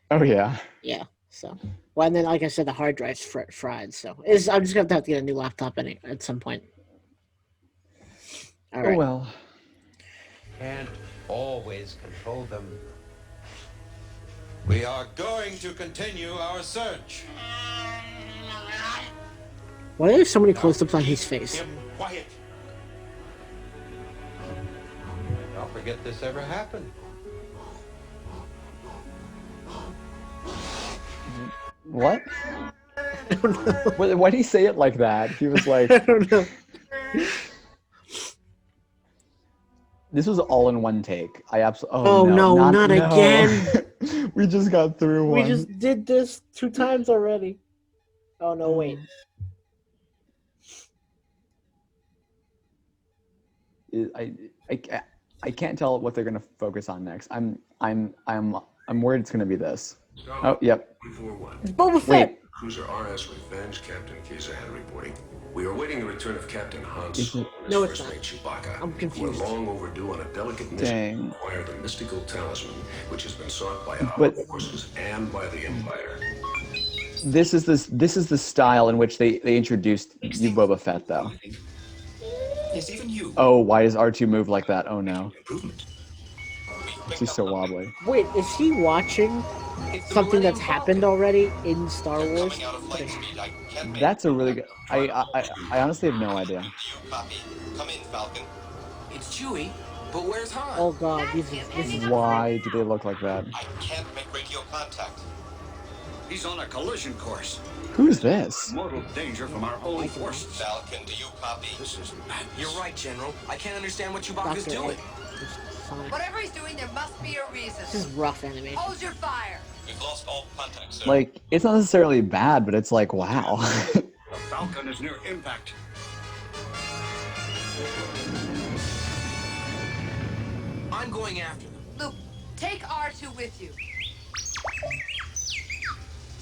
S2: Oh yeah.
S1: Yeah. So, well, and then like I said, the hard drive's fried. So, I'm just gonna have to get a new laptop at some point. All right.
S2: Oh well.
S10: Can't always control them. We are going to continue our search.
S1: Why are there so many close-ups on his face?
S10: Quiet. Don't forget this ever happened.
S2: What?
S1: I don't know.
S2: Why did he say it like that? He was like,
S1: I don't know.
S2: This was all in one take. I absolutely.
S1: Oh no, not again.
S2: We just got through one.
S1: We just did this 2 times already. Oh no, wait.
S2: I can't tell what they're gonna focus on next. I'm worried it's gonna be this. Oh yep.
S1: It's Boba Fett.
S11: Cruiser RS Revenge, Captain Kazahan reporting. We are awaiting the return of Captain Han
S1: Solo and his first mate Chewbacca. I'm confused.
S11: We're long overdue on a delicate mission to acquire the mystical talisman, which has been sought by our forces and by the Empire.
S2: This is the style in which they introduced you Boba Fett, though.
S6: Yes, even you.
S2: Oh, why does R2 move like that? Oh no. He's so wobbly.
S1: Wait, is he watching something that's happened already in Star Wars?
S2: That's a really good. I honestly have no idea.
S6: Copy. Come in, Falcon. It's Chewie. But where's Han?
S1: Oh god, this is
S2: Why do they look like that?
S6: I can't make radio contact.
S11: He's on a collision course.
S2: Who's this?
S11: Mortal danger from our own forces.
S6: Falcon, do you copy?
S11: This is madness.
S6: You're right, General. I can't understand what Chewbacca's
S1: Dr.
S6: doing.
S7: Whatever he's doing, there must be a reason.
S1: This is rough animation.
S7: Hold your fire.
S6: We've lost all contact, sir.
S2: Like, it's not necessarily bad, but it's like, wow.
S11: The Falcon is near impact.
S6: I'm going after them.
S7: Luke, take R2 with you.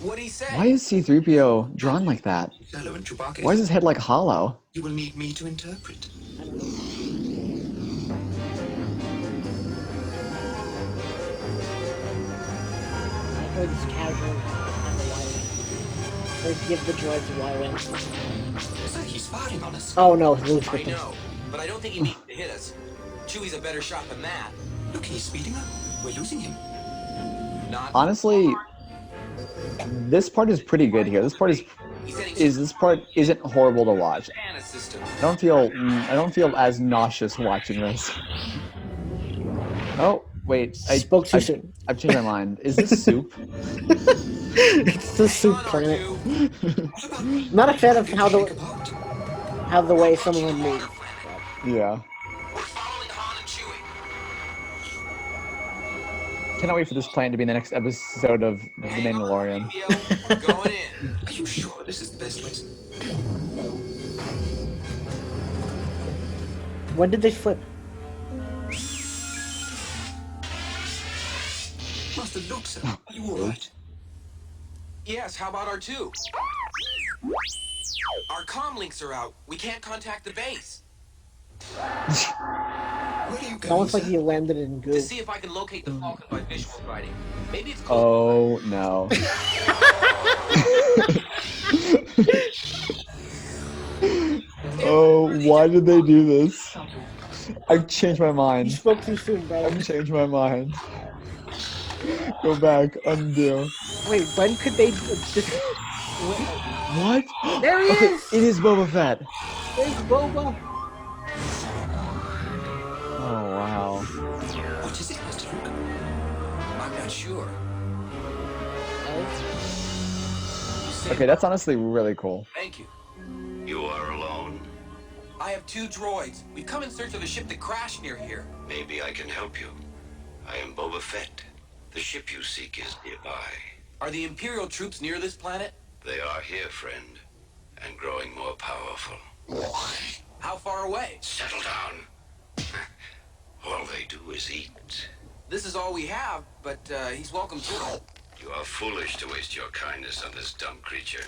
S6: What'd he say?
S2: Why is C-3PO drawn like that?
S6: Hello, and Chewbacca.
S2: Why is his head like hollow?
S6: You will need me to interpret.
S1: I heard this casual on the Y-wing. Or give the droids a Y-wing.
S6: So he's firing on us.
S1: Oh no, Luke's
S6: I
S1: with them.
S6: know, but I don't think he needs to hit us. Chewie's a better shot than that. Look, he's speeding up. We're losing him. Not
S2: Honestly, this part is pretty good here. This part isn't horrible to watch.
S6: banana system.
S2: I don't feel as nauseous watching this. Oh, wait. I
S1: Spoke too soon.
S2: I've changed my mind. Is this soup?
S1: It's the soup planet. Not a fan of how the way some of them move.
S2: Yeah.
S6: We're following Han and Chewie.
S2: Cannot wait for this plan to be in the next episode of The Mandalorian.
S6: We're going in. Are you sure this is the best way?
S1: When did they flip?
S6: Master Luke, sir. Are you all right? Yes, how about R2? Our comm links are out. We can't contact the base. Where are you going,
S1: Almost like
S6: sir?
S1: he landed in goo.
S6: To see if I can locate the Falcon by visual sighting. Maybe it's close.
S2: Oh no. Oh, why did they do this? I've changed my
S1: You
S2: mind.
S1: spoke too soon, bro.
S2: I've changed my mind. Go back, undo.
S1: Wait, when could they just...
S2: What?
S1: There he
S2: Okay,
S1: is!
S2: it is Boba Fett.
S1: There's Boba.
S2: Oh wow.
S6: What is it, Master Luke? I'm not sure.
S2: Okay, that's honestly really cool.
S6: Thank you.
S11: You are alone.
S6: I have 2 droids. We've come in search of the ship that crashed near here.
S11: Maybe I can help you. I am Boba Fett. The ship you seek is nearby.
S6: Are the Imperial troops near this planet?
S11: They are here, friend, and growing more powerful.
S6: How far away?
S11: Settle down. All they do is eat.
S6: This is all we have, but he's welcome to it.
S11: You are foolish to waste your kindness on this dumb creature.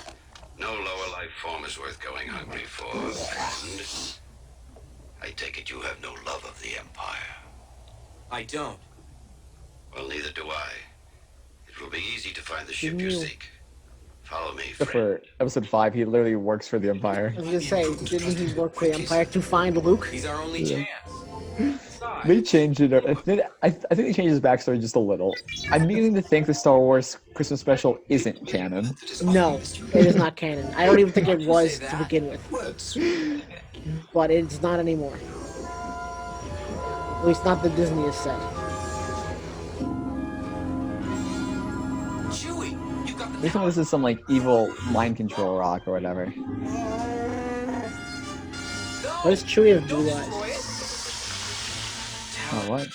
S11: No lower life form is worth going hungry for, and I take it you have no love of the Empire.
S6: I don't.
S11: Well, neither do I. It will be easy to find the ship you seek. Follow me,
S2: Except
S11: friend.
S2: for episode 5, he literally works for the Empire.
S1: I was gonna say, didn't he work for the Empire to find Luke?
S6: He's our only
S2: Yeah.
S6: chance.
S2: They changed it. I think they changed his backstory just a little. I'm beginning to think the Star Wars Christmas special isn't canon.
S1: No, it is not canon. I don't even think it was to begin with. But it's not anymore. At least not the Disney has said.
S6: Chewie, you got the
S2: Maybe this is some like evil mind control rock or whatever.
S1: What does Chewie have blue eyes?
S2: Oh, what?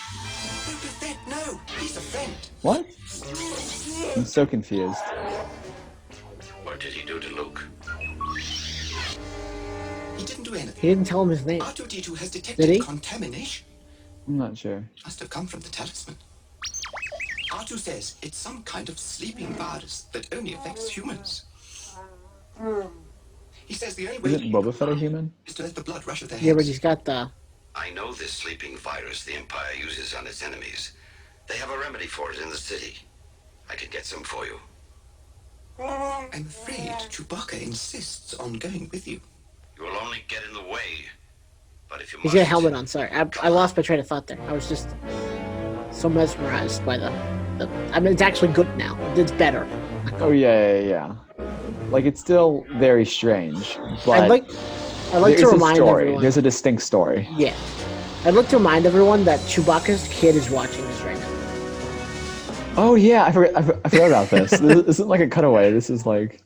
S6: No, he's a friend.
S2: What? I'm so confused.
S11: What did he do to Luke?
S6: He didn't do anything.
S1: He didn't tell him his name.
S6: R2-D2 has
S1: Did
S6: detected
S1: he?
S6: contamination.
S2: I'm not sure.
S6: It must have come from the talisman. R2 says it's some kind of sleeping virus that only affects humans. He says the only way
S2: Isn't Boba Fett a human?
S6: is to let the blood rush to their
S1: Yeah, but
S6: heads.
S1: he's got the...
S11: I know this sleeping virus the Empire uses on its enemies. They have a remedy for it in the city. I can get some for you.
S6: I'm afraid Chewbacca insists on going with you.
S11: You will only get in the way. But if you
S1: He's got a helmet on, sorry. I lost my train of thought there. I was just so mesmerized by the... I mean, it's actually good now. It's better.
S2: Oh yeah. Like it's still very strange, but
S1: I'd like to
S2: there's a
S1: remind
S2: story.
S1: everyone...
S2: There's a distinct story.
S1: Yeah. I'd like to remind everyone that Chewbacca's kid is watching this right now.
S2: Oh yeah, I forgot about this. This isn't like a cutaway. This is like.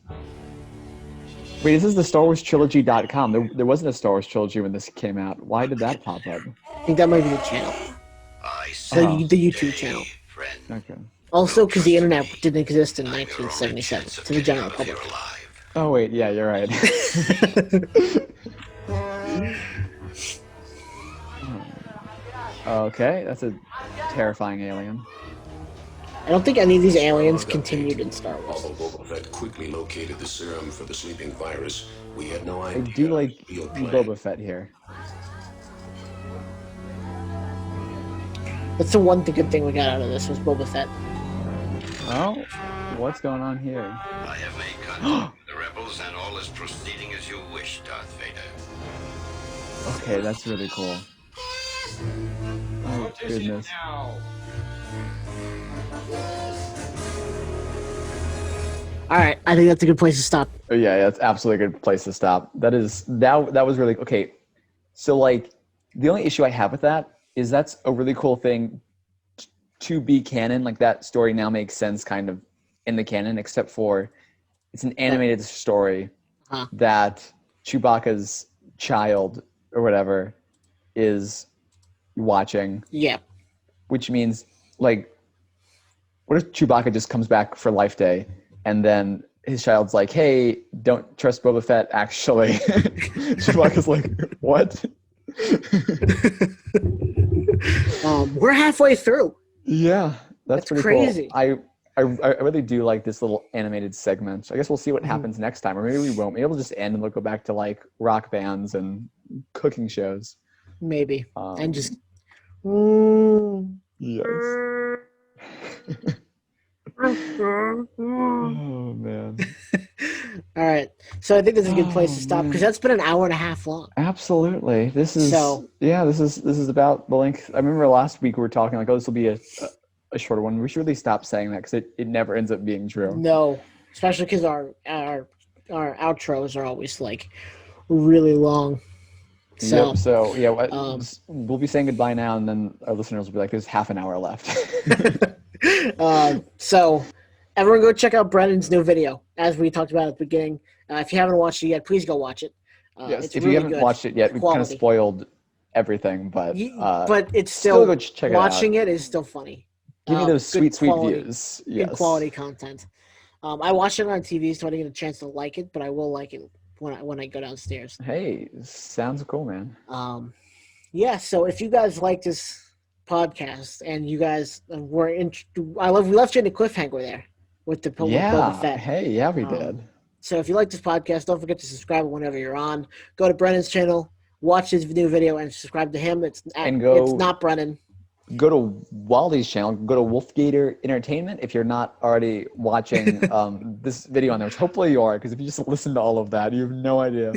S2: Wait, this is the Star Wars Trilogy.com. There wasn't a Star Wars trilogy when this came out. Why did that pop up?
S1: I think that might be the channel. The YouTube channel.
S2: Okay.
S1: Also, because the internet didn't exist in 1977 to the general public.
S2: Oh wait, yeah, you're right. Okay, that's a terrifying alien.
S1: I don't think any of these aliens continued in Star Wars.
S11: Although Boba Fett quickly located the serum for the sleeping virus, we had no
S2: I
S11: idea.
S2: do like Boba Fett here.
S1: That's the one good thing we got out of this was Boba Fett.
S2: Oh, what's going on here?
S11: I have made contact with the rebels, and all is proceeding as you wish, Darth Vader.
S2: Okay, that's really cool. Oh goodness.
S1: All right, I think that's a good place to stop.
S2: Oh, yeah, that's absolutely a good place to stop. That was really okay. So like, the only issue I have with that is that's a really cool thing to be canon. Like that story now makes sense kind of in the canon, except for it's an animated story that Chewbacca's child or whatever is watching.
S1: Yeah.
S2: Which means like, what if Chewbacca just comes back for Life Day and then his child's like, hey, don't trust Boba Fett, actually. Chewbacca's like, what?
S1: We're halfway through.
S2: Yeah, that's pretty
S1: crazy.
S2: Cool. I really do like this little animated segment. I guess we'll see what happens next time, or maybe we won't. Maybe it'll just end and we'll go back to like rock bands and cooking shows.
S1: Maybe. And just...
S2: Yes. Oh man.
S1: All right, so I think this is a good place to stop because that's been an hour and a half long.
S2: Absolutely. This is this is about the length. I remember last week we were talking like, oh, this will be a shorter one. We should really stop saying that because it never ends up being true.
S1: No, especially because our outros are always like really long. So,
S2: yep. So yeah, we'll be saying goodbye now, and then our listeners will be like, "There's half an hour left."
S1: So everyone go check out Brennan's new video, as we talked about at the beginning. If you haven't watched it yet, please go watch it.
S2: Yes,
S1: it's
S2: if
S1: really
S2: you haven't
S1: good.
S2: watched it yet, we kind of spoiled everything, but
S1: it's still
S2: go check
S1: watching
S2: it out.
S1: it is still funny.
S2: Give me those sweet
S1: quality,
S2: views. Yes.
S1: Good quality content. I watched it on TV, so I didn't get a chance to like it, but I will like it when I go downstairs.
S2: Hey, sounds cool, man.
S1: Yeah. So if you guys like this podcast and you guys were we left you in a cliffhanger there with the Boba Fett.
S2: Hey, yeah, we did.
S1: So if you like this podcast, don't forget to subscribe whenever you're on. Go to Brennan's channel, watch his new video, and subscribe to him. It's not Brennan.
S2: Go to Wally's channel. Go to Wolfgator Entertainment if you're not already watching this video on there, which hopefully you are, because if you just listen to all of that, you have no idea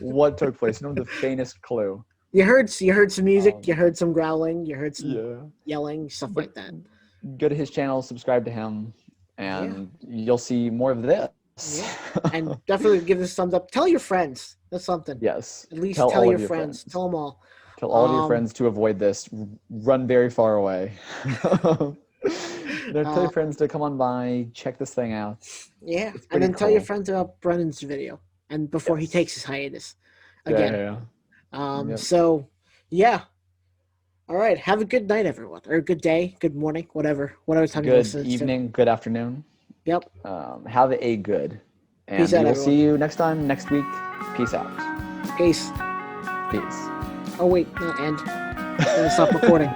S2: what took place. You don't have the faintest clue.
S1: You heard some music, you heard some growling, you heard some yelling, stuff like that.
S2: Go to his channel, subscribe to him, and you'll see more of this.
S1: Yeah. And definitely give this a thumbs up. Tell your friends. That's something.
S2: Yes.
S1: At least tell your friends. Tell them all.
S2: Tell all of your friends to avoid this. Run very far away. Tell your friends to come on by, check this thing out.
S1: Yeah, and then tell your friends about Brennan's video, and before he takes his hiatus again. So, yeah. All right. Have a good night, everyone, or good day, good morning, whatever time you listen.
S2: Good evening, good afternoon.
S1: Yep.
S2: Have a good. And
S1: Peace out,
S2: we'll
S1: everyone.
S2: see you next time, next week. Peace out.
S1: Peace.
S2: Peace.
S1: Oh wait, not end. I'm gonna stop recording.